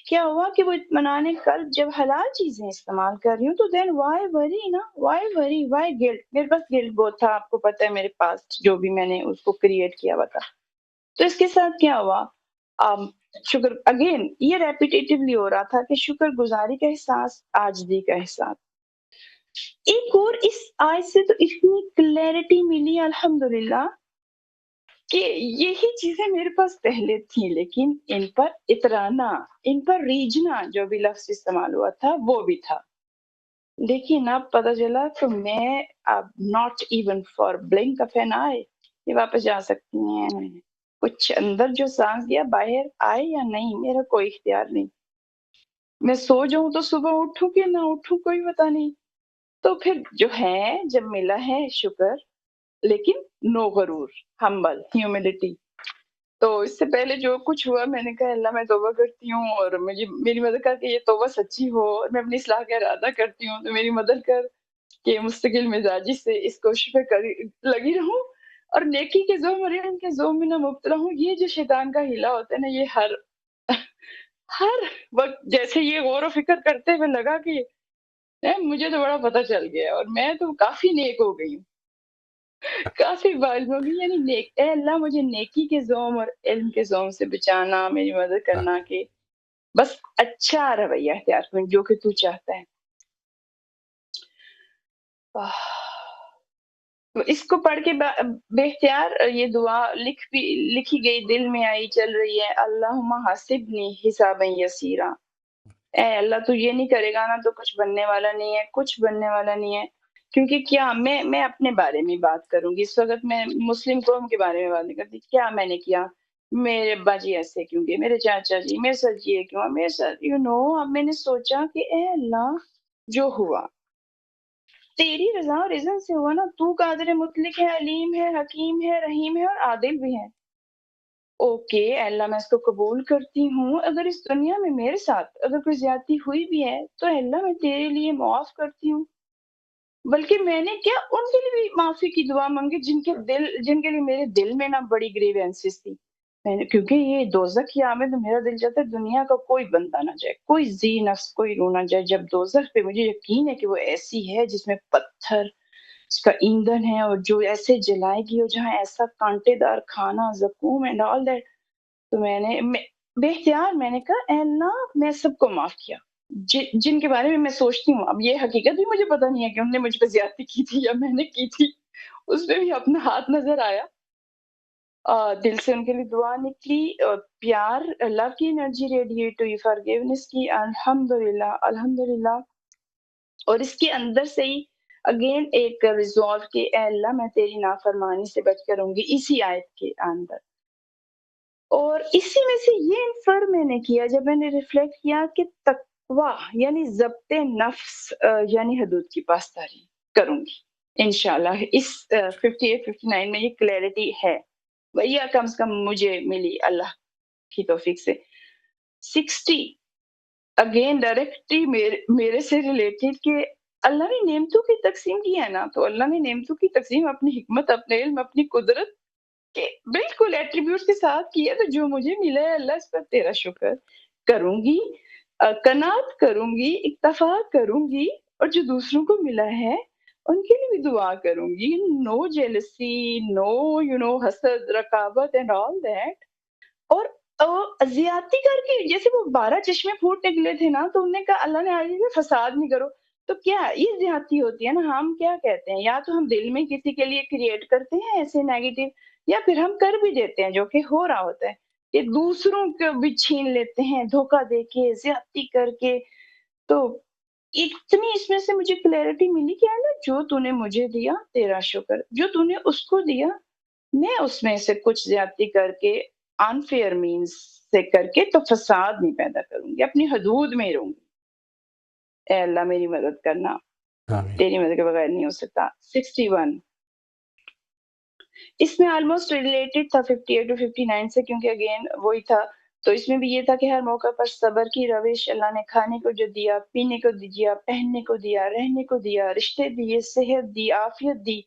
کیا ہوا کہ وہ اطمینان قلب جب حلال چیزیں استعمال کر رہی ہوں تو دین وائی وری وائی گلٹ، میرے پاس گلٹ بہت تھا، آپ کو پتہ ہے میرے پاس جو بھی میں نے اس کو کریٹ کیا ہوا تھا۔ تو اس کے ساتھ کیا ہوا، شکر اگین یہ ریپیٹیٹیولی ہو رہا تھا کہ شکر گزاری کا احساس، عاجزی کا احساس۔ ایک اور اس آیت سے تو اتنی کلیئرٹی ملی الحمدللہ کہ یہی چیزیں میرے پاس پہلے تھیں، لیکن ان پر اترانا، ان پر ریجنا جو بھی لفظ استعمال ہوا تھا وہ بھی تھا، لیکن اب پتہ چلا تو میں اب not even for blink of an eye یہ واپس جا سکتی ہیں، کچھ اندر جو سانس دیا باہر آئے یا نہیں میرا کوئی اختیار نہیں، میں سو جاؤں تو صبح اٹھوں کہ نہ اٹھوں کوئی پتہ نہیں۔ تو پھر جو ہے جب ملا ہے شکر، لیکن نو غرور، ہمبل، ہیوملٹی۔ تو اس سے پہلے جو کچھ ہوا میں نے کہا اللہ میں توبہ کرتی ہوں اور مجھے میری مدد کر کہ یہ توبہ سچی ہو، اور میں اپنی اصلاح کا ارادہ کرتی ہوں تو میری مدد کر کہ مستقل مزاجی سے اس کوشش پہ لگی رہوں اور نیکی کے زوم اور علم کے زوم میں نہ مبتلا ہوں۔ یہ جو شیطان کا ہیلا ہوتا ہے نا، یہ ہر وقت جیسے یہ غور و فکر کرتے ہوئے لگا کہ مجھے تو بڑا پتہ چل گیا اور میں تو کافی نیک ہو گئی ہوں، کافی بالغ ہو گئی، یعنی نیک، اے اللہ مجھے نیکی کے زوم اور علم کے زوم سے بچانا، میری مدد کرنا کہ بس اچھا رویہ اختیار کروں جو کہ تو چاہتا ہے۔ اس کو پڑھ کے بے اختیار یہ دعا لکھی گئی، دل میں آئی، چل رہی ہے، اللہم حاسبنی حسابا یسیرا، اے اللہ تو یہ نہیں کرے گا نا تو کچھ بننے والا نہیں ہے، کچھ بننے والا نہیں ہے، کیونکہ کیا میں اپنے بارے میں بات کروں گی اس وقت، میں مسلم قوم کے بارے میں بات نہیں کرتی، کیا میں نے کیا، میرے ابا جی ایسے کیوں گئے، میرے چاچا جی، میرے ساتھ یہ کیوں، میرے ساتھ اب میں نے سوچا کہ اے اللہ جو ہوا تیری رضا اور اذن سے ہوا نا، تو قادر مطلق ہے، علیم ہے، حکیم ہے، رحیم ہے اور عادل بھی ہے، اوکے اللہ میں اس کو قبول کرتی ہوں، اگر اس دنیا میں میرے ساتھ اگر کوئی زیادتی ہوئی بھی ہے تو اللہ میں تیرے لیے معاف کرتی ہوں، بلکہ میں نے کیا ان کے لیے بھی معافی کی دعا مانگی جن کے لیے میرے دل میں نہ بڑی گریوینسز تھی، میں نے کیونکہ یہ دوزخ کی آمد میرا دل چاہتا ہے دنیا کا کوئی بندہ نہ جائے، کوئی ذی نفس کوئی رو نہ جائے، جب دوزخ پہ مجھے یقین ہے کہ وہ ایسی ہے جس میں پتھر اس کا ایندھن ہے اور جو ایسے جلائے گی اور جہاں ایسا کانٹے دار کھانا، زقوم اینڈ آل دیٹ، تو میں نے بے اختیار میں نے کہا اے اللہ میں سب کو معاف کیا جن کے بارے میں میں سوچتی ہوں، اب یہ حقیقت بھی مجھے پتہ نہیں ہے کہ انہوں نے مجھ پہ زیادتی کی تھی یا میں نے کی تھی، اس میں بھی اپنا ہاتھ نظر آیا، دل سے ان کے لیے دعا نکلی، پیار، لو کی انرجی ریڈیٹ ہوئی، فارگیونس کی، الحمدللہ، اور اس کے اندر سے ہی اگین ایک ریزولو کہ اے اللہ میں تیری نافرمانی سے بچ کر رہوں گی اسی آیت کے اندر، اور اسی میں سے یہ انفر میں نے کیا جب میں نے ریفلیکٹ کیا کہ تقویٰ یعنی ضبط نفس یعنی حدود کی پاسداری کروں گی انشاءاللہ، اس 58-59 میں یہ کلیئرٹی ہے، یا کم سے کم مجھے ملی اللہ کی توفیق سے۔ 60 اگین ڈائریکٹلی میرے سے ریلیٹڈ کہ اللہ نے نعمتوں کی تقسیم کی ہے نا، تو اللہ نے نعمتوں کی تقسیم اپنی حکمت، اپنے علم، اپنی قدرت کہ بالکل ایٹریبیوٹس کے ساتھ کیا تو جو مجھے ملا ہے اللہ اس پر تیرا شکر کروں گی، قناعت کروں گی، اکتفا کروں گی، اور جو دوسروں کو ملا ہے ان کے لیے بھی دعا کروں گی. نو جیلسی، نو حسد، رقابت اینڈ آل دیٹ. اور زیادتی کر کے جیسے وہ 12 چشمے پھوٹ نکلے تھے نا، تو انہوں نے کہا اللہ نے آج فساد نہیں کرو. تو کیا یہ زیادتی ہوتی ہے نا؟ ہم کیا کہتے ہیں، یا تو ہم دل میں کسی کے لیے کریٹ کرتے ہیں ایسے نیگیٹو، یا پھر ہم کر بھی دیتے ہیں جو کہ ہو رہا ہوتا ہے کہ دوسروں کو بھی چھین لیتے ہیں دھوکہ دے کے، زیادتی کر کے. تو اتنی اس میں سے مجھے کلیئرٹی ملی کہ اللہ جو تو نے مجھے دیا تیرا شکر، جو تو نے اس کو دیا میں اس میں سے کچھ زیادتی کر کے انفیئر مینز سے کر کے تو فساد نہیں پیدا کروں گی، اپنی حدود میں ہی رہوں گی. اے اللہ میری مدد کرنا، آمین. تیری مدد کے بغیر نہیں ہو سکتا. 61 اس میں آلموسٹ ریلیٹڈ تھا 58 ٹو 59 سے، کیونکہ اگین وہی تھا. تو اس میں بھی یہ تھا کہ ہر موقع پر صبر کی روش. اللہ نے کھانے کو جو دیا، پینے کو دیا، پہننے کو دیا، رہنے کو دیا، رشتے دیے، صحت دی، عافیت دی.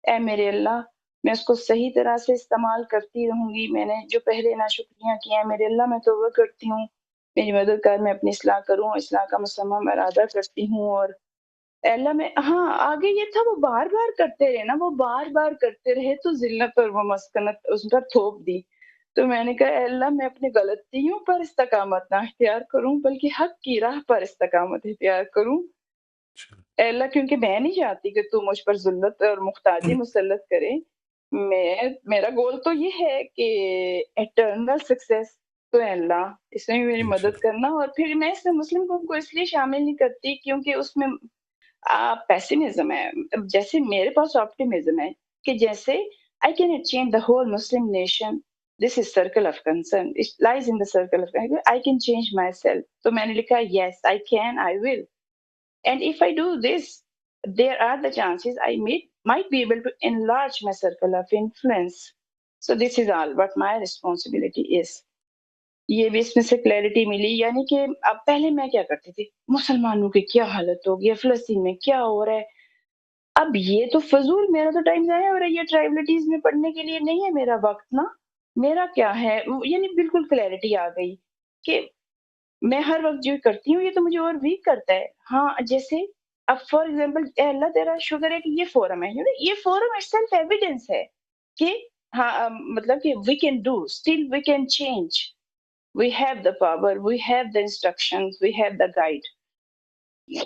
اے میرے اللہ میں اس کو صحیح طرح سے استعمال کرتی رہوں گی. میں نے جو پہلے ناشکریاں کی ہیں میرے اللہ میں توبہ کرتی ہوں، میری مدد کر، میں اپنی اصلاح کروں، اصلاح کا مصمم ارادہ کرتی ہوں. اور اے اللہ میں آگے یہ تھا وہ بار بار کرتے رہے نا، وہ بار بار کرتے رہے تو ذلت اور وہ مسکنت اس پر تھوپ دی. تو میں نے کہا اے اللہ میں اپنی غلطیوں پر استقامت نہ اختیار کروں بلکہ حق کی راہ پر استقامت اختیار کروں. اے اللہ کیونکہ میں نہیں چاہتی کہ تو مجھ پر ذلت اور محتاجی مسلط کرے. میرا گول تو یہ ہے کہ ایٹرنل سکسیس. تو اے اللہ اس میں بھی میری مدد کرنا. اور پھر میں اس میں مسلم قوم کو اس لیے شامل نہیں کرتی کیونکہ اس میں پیسمزم ہے. جیسے میرے پاس آپٹیمزم ہے کہ جیسے I cannot change the whole Muslim nation. This is circle of concern. It lies in the circle of concern. I can change myself. تو میں نے لکھا yes, I can, I will. And if I do this, there are the chances I might be able to enlarge my circle of influence. So this is all what my responsibility is. یہ بھی اس میں سے کلیئرٹی ملی. یعنی کہ اب پہلے میں کیا کرتی تھی، مسلمانوں کی کیا حالت ہوگی، فلسطین میں کیا ہو رہا ہے. اب یہ تو فضول، میرا تو ٹائم ضائع ہو رہا ہے، یہ ٹرائبلٹیز میں پڑھنے کے لیے نہیں ہے میرا وقت نا. میرا کیا ہے، یعنی بالکل کلیئرٹی آ گئی کہ میں ہر وقت جو کرتی ہوں یہ تو مجھے اور ویک کرتا ہے. ہاں جیسے اب فار ایگزامپل اللہ تیرا شکر ہے کہ یہ فورم ہے، یہ فورم اٹ سیلف ایویڈنس ہے کہ ہاں مطلب کہ we can do, still we can change, we have the power, we have the instructions, we have the guide.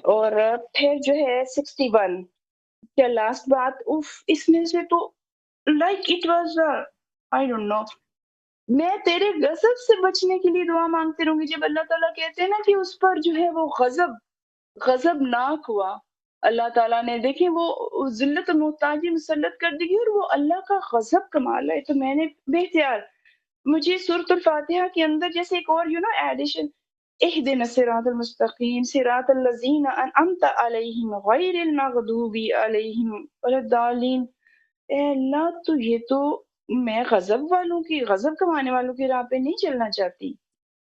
اور پھر جو ہے 61 کیا لاسٹ بات، اس میں سے تو like it was I don't know, میں تیرے غضب سے بچنے کے لیے دعا مانگتے رہوں گی. جب اللہ تعالیٰ کہتے ہیں نا کہ اس پر جو ہے وہ غضب ناک ہوا اللہ تعالیٰ نے، دیکھیں وہ ذلت و محتاجی مسلط کر دی گئی اور وہ اللہ کا غضب کمال ہے. تو میں نے بے اختیار مجھے سورۃ الفاتحہ کے اندر جیسے ایک اور ایڈیشن، اہدنا الصراط المستقیم صراط الذین انعمت علیہم غیر المغضوب علیہم ولا الضالین. اے اللہ تو یہ تو میں غضب کمانے والوں کی راہ پہ نہیں چلنا چاہتی.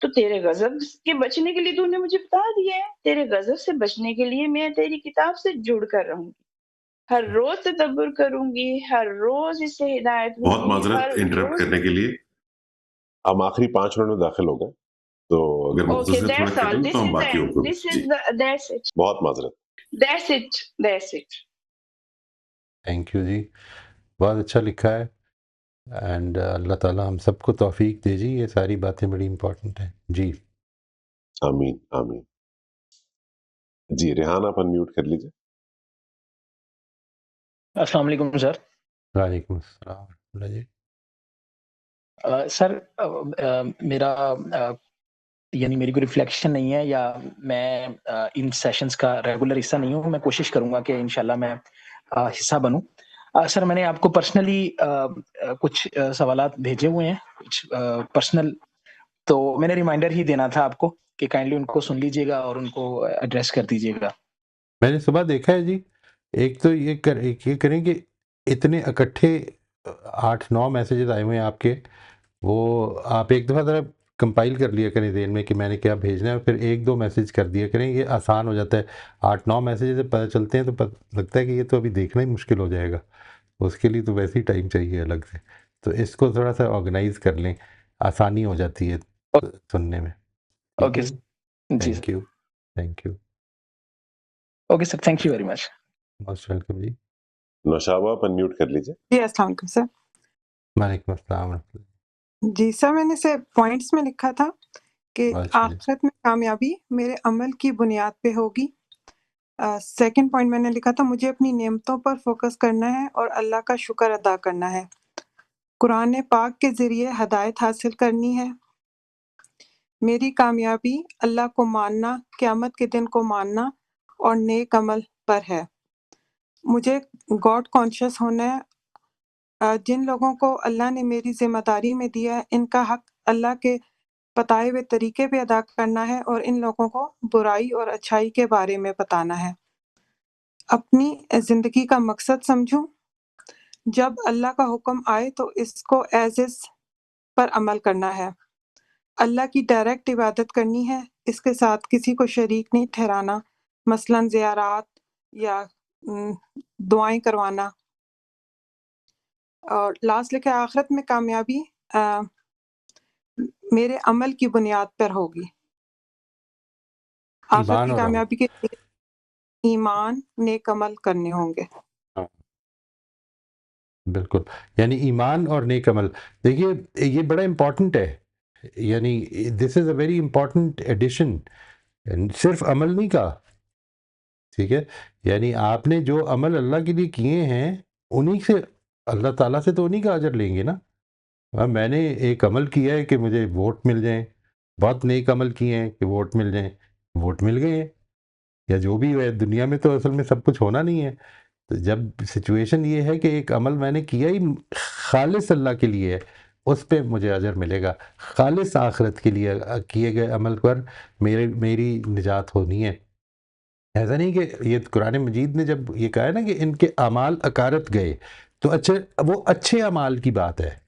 تو تیرے غضب کے بچنے کے لیے تو نے مجھے بتا دیا ہے، تیرے غضب سے بچنے کے لیے میں تیری کتاب سے جڑ کر رہوں گی، ہر روز تدبر کروں گی، ہر روز اس سے ہدایت لوں بہت گی، معذرت ہر انٹرپٹ روز. کرنے کے لیے. ہم آخری 5 منٹ میں داخل ہو گئے تو اگر اوکے مختصر تھوڑا دیٹس کریں آل، تو ہم باقیوں کو دس جی از دیٹس اٹ، بہت معذرت. That's it. تھینک یو جی، بہت اچھا لکھا ہے. اینڈ اللہ تعالیٰ ہم سب کو توفیق دے جی، یہ ساری باتیں بڑی امپورٹنٹ ہیں جی. آمین آمین. جی ریحان آپ انمیوٹ کر لیجیے. السلام علیکم سر. وعلیکم السلام ورحمۃ اللہ جی. سر میرا یعنی میری کوئی ریفلیکشن نہیں ہے یا میں ان سیشنز کا ریگولر حصہ نہیں ہوں. میں کوشش کروں گا کہ انشاءاللہ میں حصہ بنوں. سر میں نے آپ کو پرسنلی کچھ سوالات بھیجے ہوئے ہیں، کچھ پرسنل، تو میں نے ریمائنڈر ہی دینا تھا آپ کو کہ کائنڈلی ان کو سن لیجیے گا اور ان کو ایڈریس کر دیجیے گا. میں نے صبح دیکھا ہے جی، ایک تو یہ کریں کہ اتنے اکٹھے 8-9 میسیجز آئے ہوئے ہیں آپ کے، وہ آپ ایک دفعہ ذرا کمپائل کر لیا کریں ذہن میں کہ میں نے کیا بھیجنا ہے، پھر 1-2 میسیج کر دیا کریں. یہ آسان ہو جاتا ہے. 8-9 میسیج سے پتہ چلتے ہیں تو لگتا ہے کہ یہ تو ابھی دیکھنا ہی مشکل ہو جائے گا. اس کے لیے تو ویسے ہی ٹائم چاہیے الگ سے. تو اس کو تھوڑا سا آرگنائز کر لیں، آسانی ہو جاتی ہے سننے میں. ٹھیک اوکے ہے سر. جی thank sir. You. Thank you. Okay sir, thank you very much. Most welcome جی. نوشابہ آپ انمیوٹ کر لیجیے. جی السلام علیکم سر. وعلیکم السلام ورحمۃ اللہ. جی سر, میں نے سے پوائنٹس میں لکھا تھا کہ اچھا جی. آخرت میں کامیابی میرے عمل کی بنیاد پہ ہوگی. سیکنڈ پوائنٹ میں نے لکھا تھا مجھے اپنی نعمتوں پر فوکس کرنا ہے اور اللہ کا شکر ادا کرنا ہے. قرآن پاک کے ذریعے ہدایت حاصل کرنی ہے. میری کامیابی اللہ کو ماننا, قیامت کے دن کو ماننا اور نیک عمل پر ہے. مجھے گاڈ کانشیس ہونا ہے. جن لوگوں کو اللہ نے میری ذمہ داری میں دیا ہے ان کا حق اللہ کے بتائے ہوئے طریقے پہ ادا کرنا ہے اور ان لوگوں کو برائی اور اچھائی کے بارے میں بتانا ہے. اپنی زندگی کا مقصد سمجھوں. جب اللہ کا حکم آئے تو اس کو ایز از پر عمل کرنا ہے. اللہ کی ڈائریکٹ عبادت کرنی ہے, اس کے ساتھ کسی کو شریک نہیں ٹھہرانا, مثلاً زیارات یا دعائیں کروانا. اور لاسٹ لکھا ہے آخرت میں کامیابی میرے عمل کی بنیاد پر ہوگی. آخرت ایمان کی اور عمل. کامیابی کے لیے ایمان, نیک عمل کرنے ہوں گے. ہاں بالکل, یعنی ایمان اور نیک عمل. دیکھیے یہ بڑا امپورٹنٹ ہے, یعنی دس is a very important edition. صرف عمل نہیں کہا, ٹھیک ہے, یعنی آپ نے جو عمل اللہ کے لیے کیے ہیں انہی سے اللہ تعالیٰ سے تو انہی کا اجر لیں گے نا. میں نے ایک عمل کیا ہے کہ مجھے ووٹ مل جائیں, بہت نیک عمل کیے ہیں کہ ووٹ مل جائیں, ووٹ مل گئے ہیں یا جو بھی ہے. دنیا میں تو اصل میں سب کچھ ہونا نہیں ہے. تو جب سچویشن یہ ہے کہ ایک عمل میں نے کیا ہی خالص اللہ کے لیے ہے, اس پہ مجھے اجر ملے گا. خالص آخرت کے لیے کیے گئے عمل پر میری نجات ہونی ہے. ایسا نہیں کہ یہ قرآن مجید نے جب یہ کہا ہے نا کہ ان کے اعمال اکارت گئے, تو وہ اچھے اعمال کی بات ہے.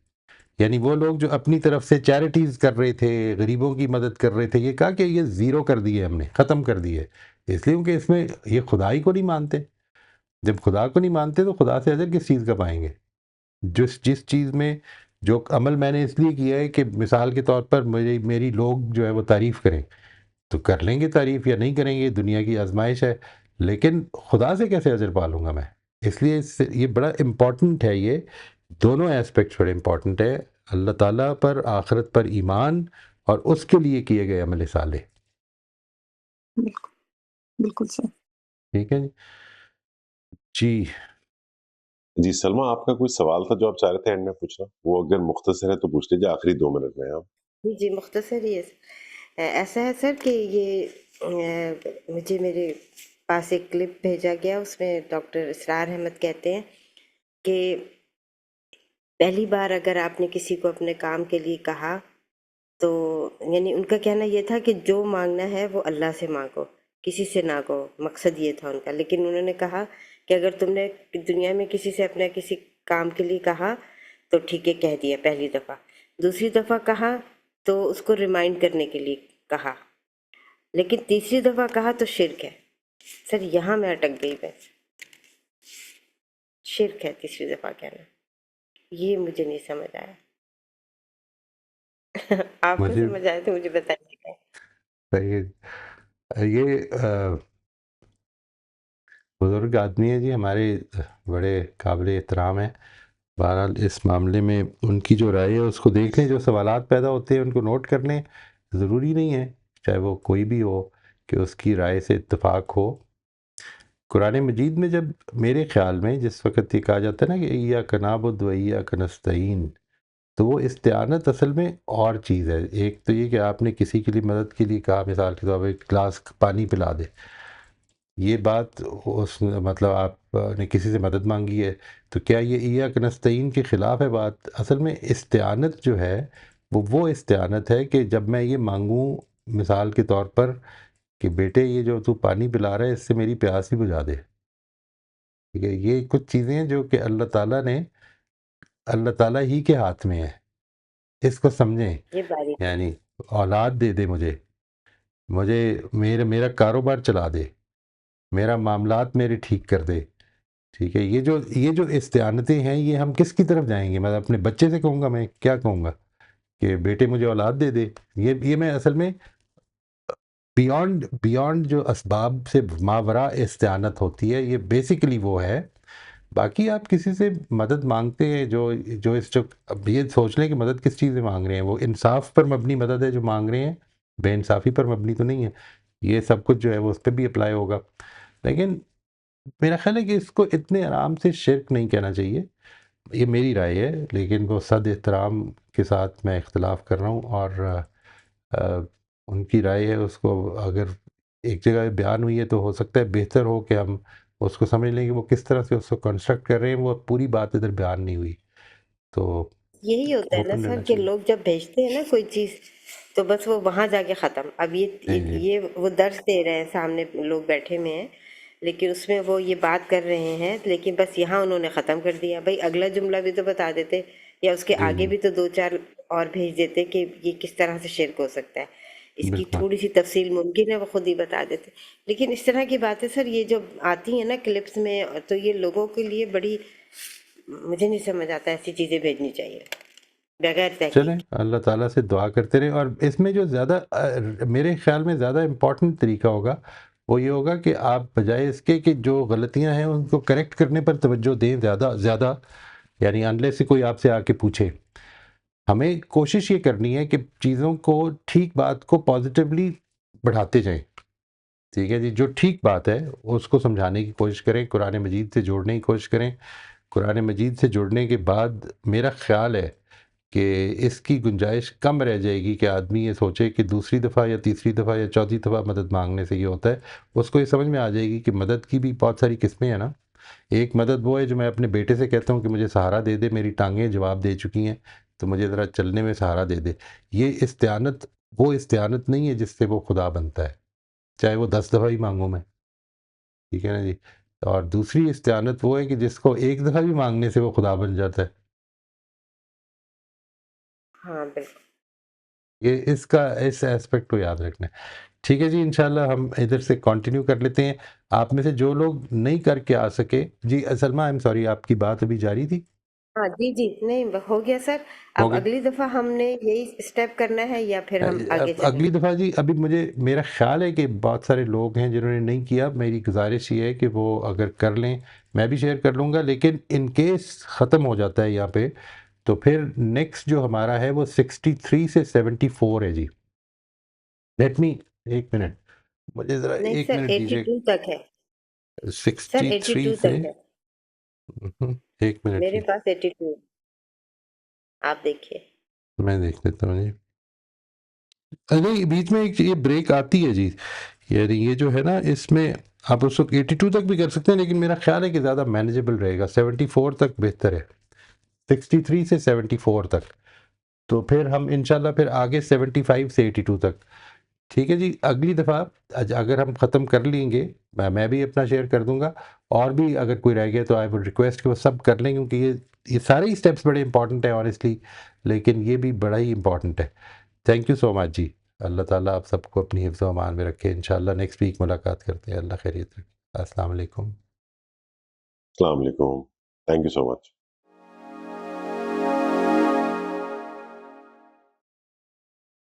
یعنی وہ لوگ جو اپنی طرف سے چیریٹیز کر رہے تھے, غریبوں کی مدد کر رہے تھے, یہ کہا کہ یہ زیرو کر دیے ہم نے, ختم کر دیے. اس لیے کہ اس میں یہ خدائی کو نہیں مانتے. جب خدا کو نہیں مانتے تو خدا سے اجر کس چیز کا پائیں گے؟ جس چیز میں جو عمل میں نے اس لیے کیا ہے کہ مثال کے طور پر میری لوگ جو ہے وہ تعریف کریں, تو کر لیں گے تعریف یا نہیں کریں گے, دنیا کی آزمائش ہے. لیکن خدا سے کیسے اجر پالوں گا میں؟ اس لیے یہ بڑا امپورٹنٹ ہے. یہ دونوں ایسپیکٹس بڑے امپورٹنٹ ہے, اللہ تعالیٰ پر, آخرت پر ایمان, اور اس کے لیے کیے گئے عمل صالح. بالکل بالکل سر. ٹھیک ہے جی. جی سلمہ, آپ کا کوئی سوال تھا جو آپ چاہ رہے تھے اینڈ میں پوچھنا؟ وہ اگر مختصر ہے تو پوچھ لیجیے, آخری 2 منٹ میں. آپ جی مختصر ہی ہے. ایسا ہے سر کہ یہ مجھے میرے پاس ایک کلپ بھیجا گیا, اس میں ڈاکٹر اسرار احمد کہتے ہیں کہ پہلی بار اگر آپ نے کسی کو اپنے کام کے لیے کہا تو یعنی ان کا کہنا یہ تھا کہ جو مانگنا ہے وہ اللہ سے مانگو, کسی سے نہ کہو. مقصد یہ تھا ان کا. لیکن انہوں نے کہا کہ اگر تم نے دنیا میں کسی سے اپنا کسی کام کے لیے کہا تو ٹھیک ہے کہہ دیا پہلی دفعہ, دوسری دفعہ کہا تو اس کو ریمائنڈ کرنے کے لیے کہا, لیکن تیسری دفعہ کہا تو شرک ہے. سر یہاں میں اٹک گئی. میں شرک ہے تیسری دفعہ کہنا, یہ مجھے نہیں سمجھ آیا. آپ کو مجھے سمجھ آیا تو مجھے بتائیے گا. صحیح. یہ بزرگ آدمی ہیں جی, ہمارے بڑے قابل احترام ہیں. بہرحال اس معاملے میں ان کی جو رائے ہے اس کو دیکھ لیں, جو سوالات پیدا ہوتے ہیں ان کو نوٹ کر لیں. ضروری نہیں ہے چاہے وہ کوئی بھی ہو کہ اس کی رائے سے اتفاق ہو. قرآن مجید میں جب میرے خیال میں جس وقت یہ کہا جاتا ہے نا کہ ایاک نعبد و ایاک نستعین, تو وہ استعانت اصل میں اور چیز ہے. ایک تو یہ کہ آپ نے کسی کے لیے مدد کے لیے کہا, مثال کے طور پر ایک گلاس پانی پلا دے, یہ بات اس مطلب آپ نے کسی سے مدد مانگی ہے, تو کیا یہ ایاک نستعین کے خلاف ہے بات؟ اصل میں استعانت جو ہے وہ استعانت ہے کہ جب میں یہ مانگوں مثال کے طور پر کہ بیٹے یہ جو تو پانی پلا رہا ہے اس سے میری پیاس ہی بجھا دے. ٹھیک ہے, یہ کچھ چیزیں ہیں جو کہ اللہ تعالیٰ ہی کے ہاتھ میں ہے. اس کو سمجھیں. یہ باری یعنی اولاد دے دے مجھے میرا کاروبار چلا دے, میرا معاملات میرے ٹھیک کر دے, ٹھیک ہے، یہ جو استعانتیں ہیں یہ ہم کس کی طرف جائیں گے؟ میں اپنے بچے سے کہوں گا، میں کیا کہوں گا کہ بیٹے مجھے اولاد دے دے؟ یہ میں اصل میں بیونڈ جو اسباب سے ماورا استعانت ہوتی ہے، یہ بیسیکلی وہ ہے. باقی آپ کسی سے مدد مانگتے ہیں جو اب یہ سوچ لیں کہ مدد کس چیز میں مانگ رہے ہیں. وہ انصاف پر مبنی مدد ہے جو مانگ رہے ہیں، بے انصافی پر مبنی تو نہیں ہے. یہ سب کچھ جو ہے وہ اس پہ بھی اپلائی ہوگا. لیکن میرا خیال ہے کہ اس کو اتنے آرام سے شرک نہیں کہنا چاہیے. یہ میری رائے ہے، لیکن وہ صد احترام کے ساتھ میں اختلاف کر رہا ہوں، اور ان کی رائے ہے، اس کو اگر ایک جگہ بیان ہوئی ہے تو ہو سکتا ہے بہتر ہو کہ ہم اس کو سمجھ لیں کہ وہ کس طرح سے اس کو کنسٹرکٹ کر رہے ہیں. وہ پوری بات ادھر بیان نہیں ہوئی، تو یہی ہوتا ہے نا اوپن سر رہنا کہ چاہیے. لوگ جب بھیجتے ہیں نا کوئی چیز تو بس وہ وہاں جا کے ختم. اب جی جی یہ وہ درس دے رہے ہیں، سامنے لوگ بیٹھے ہوئے ہیں، لیکن اس میں وہ یہ بات کر رہے ہیں، لیکن بس یہاں انہوں نے ختم کر دیا. بھائی اگلا جملہ بھی تو بتا دیتے، یا اس کے جی آگے جی بھی تو دو چار اور بھیج دیتے کہ یہ کس طرح سے شرک ہو سکتا ہے. اس کی بالکل. تھوڑی سی تفصیل ممکن ہے وہ خود ہی بتا دیتے. لیکن اس طرح کی باتیں سر یہ جو آتی ہیں نا کلپس میں، تو یہ لوگوں کے لیے بڑی، مجھے نہیں سمجھ آتا ایسی چیزیں بھیجنی چاہیے بغیر چلیں تحقیق. اللہ تعالیٰ سے دعا کرتے رہیں. اور اس میں جو زیادہ میرے خیال میں زیادہ امپورٹنٹ طریقہ ہوگا وہ یہ ہوگا کہ آپ بجائے اس کے کہ جو غلطیاں ہیں ان کو کریکٹ کرنے پر توجہ دیں زیادہ. یعنی انلیس سے کوئی آپ سے آ کے پوچھے، ہمیں کوشش یہ کرنی ہے کہ چیزوں کو، ٹھیک بات کو پازیٹیولی بڑھاتے جائیں. ٹھیک ہے جی، جو ٹھیک بات ہے اس کو سمجھانے کی کوشش کریں، قرآن مجید سے جوڑنے کی کوشش کریں. قرآن مجید سے جڑنے کے بعد میرا خیال ہے کہ اس کی گنجائش کم رہ جائے گی کہ آدمی یہ سوچے کہ دوسری دفعہ یا تیسری دفعہ یا چوتھی دفعہ مدد مانگنے سے یہ ہوتا ہے. اس کو یہ سمجھ میں آ جائے گی کہ مدد کی بھی بہت ساری قسمیں ہیں نا. ایک مدد وہ ہے جو میں اپنے بیٹے سے کہتا ہوں کہ مجھے سہارا دے دے، میری ٹانگیں جواب دے چکی ہیں تو مجھے ذرا چلنے میں سہارا دے دے. یہ استعانت وہ استعانت نہیں ہے جس سے وہ خدا بنتا ہے، چاہے وہ 10 دفعہ ہی مانگوں میں. ٹھیک ہے نا جی. اور دوسری استعانت وہ ہے کہ جس کو ایک دفعہ بھی مانگنے سے وہ خدا بن جاتا ہے. ہاں بالکل. یہ اس ایسپیکٹ کو یاد رکھنا ہے. ٹھیک ہے جی، انشاءاللہ ہم ادھر سے کنٹینیو کر لیتے ہیں. آپ میں سے جو لوگ نہیں کر کے آ سکے، جی سلمہ آئی ایم سوری، آپ کی بات ابھی جاری تھی؟ ہاں جی نہیں ہو گیا سر. ہو اب گئی. اگلی دفعہ ہم نے یہی اسٹیپ کرنا ہے یا پھر ہم آگے چلیں؟ اگلی دفعہ جی، ابھی میرا خیال ہے کہ بہت سارے لوگ ہیں جنہوں نے نہیں کیا. میری گزارش یہ ہے کہ وہ اگر کر لیں، میں بھی شیئر کر لوں گا. لیکن ان کیس ختم ہو جاتا ہے یہاں پہ، تو پھر نیکسٹ جو ہمارا ہے وہ 63 سے 74 ہے جی. لیٹ می، ایک منٹ، مجھے ذرا نہیں ایک سر منٹ دیجیے. 82 تک ہے. سر 63 82 سے تک ہے، ایک منٹ میرے جی، پاس 82 ہے، آپ دیکھیے. میں دیکھ لیتا ہوں جی. نہیں، بیچ میں ایک یہ بریک آتی ہے جی. یعنی یہ جو ہے نا، اس میں آپ اس وقت 82 تک بھی کر سکتے ہیں، لیکن میرا خیال ہے کہ زیادہ مینیجبل رہے گا. 74 تک بہتر ہے، 63 سے 74 تک. تو پھر ہم انشاءاللہ پھر آگے 75 سے 82 تک. ٹھیک ہے جی. اگلی دفعہ اگر ہم ختم کر لیں گے، میں بھی اپنا شیئر کر دوں گا، اور بھی اگر کوئی رہ گیا تو آئی وڈ ریکویسٹ کہ وہ سب کر لیں، کیونکہ یہ سارے ہی سٹیپس بڑے امپورٹنٹ ہیں آنیسٹلی، لیکن یہ بھی بڑا ہی امپورٹنٹ ہے. تھینک یو سو مچ جی. اللہ تعالیٰ آپ سب کو اپنی حفظ و امان میں رکھے. انشاءاللہ نیکسٹ ویک ملاقات کرتے ہیں. اللہ خیریت رکھے. السلام علیکم. السلام علیکم. Thank you so much.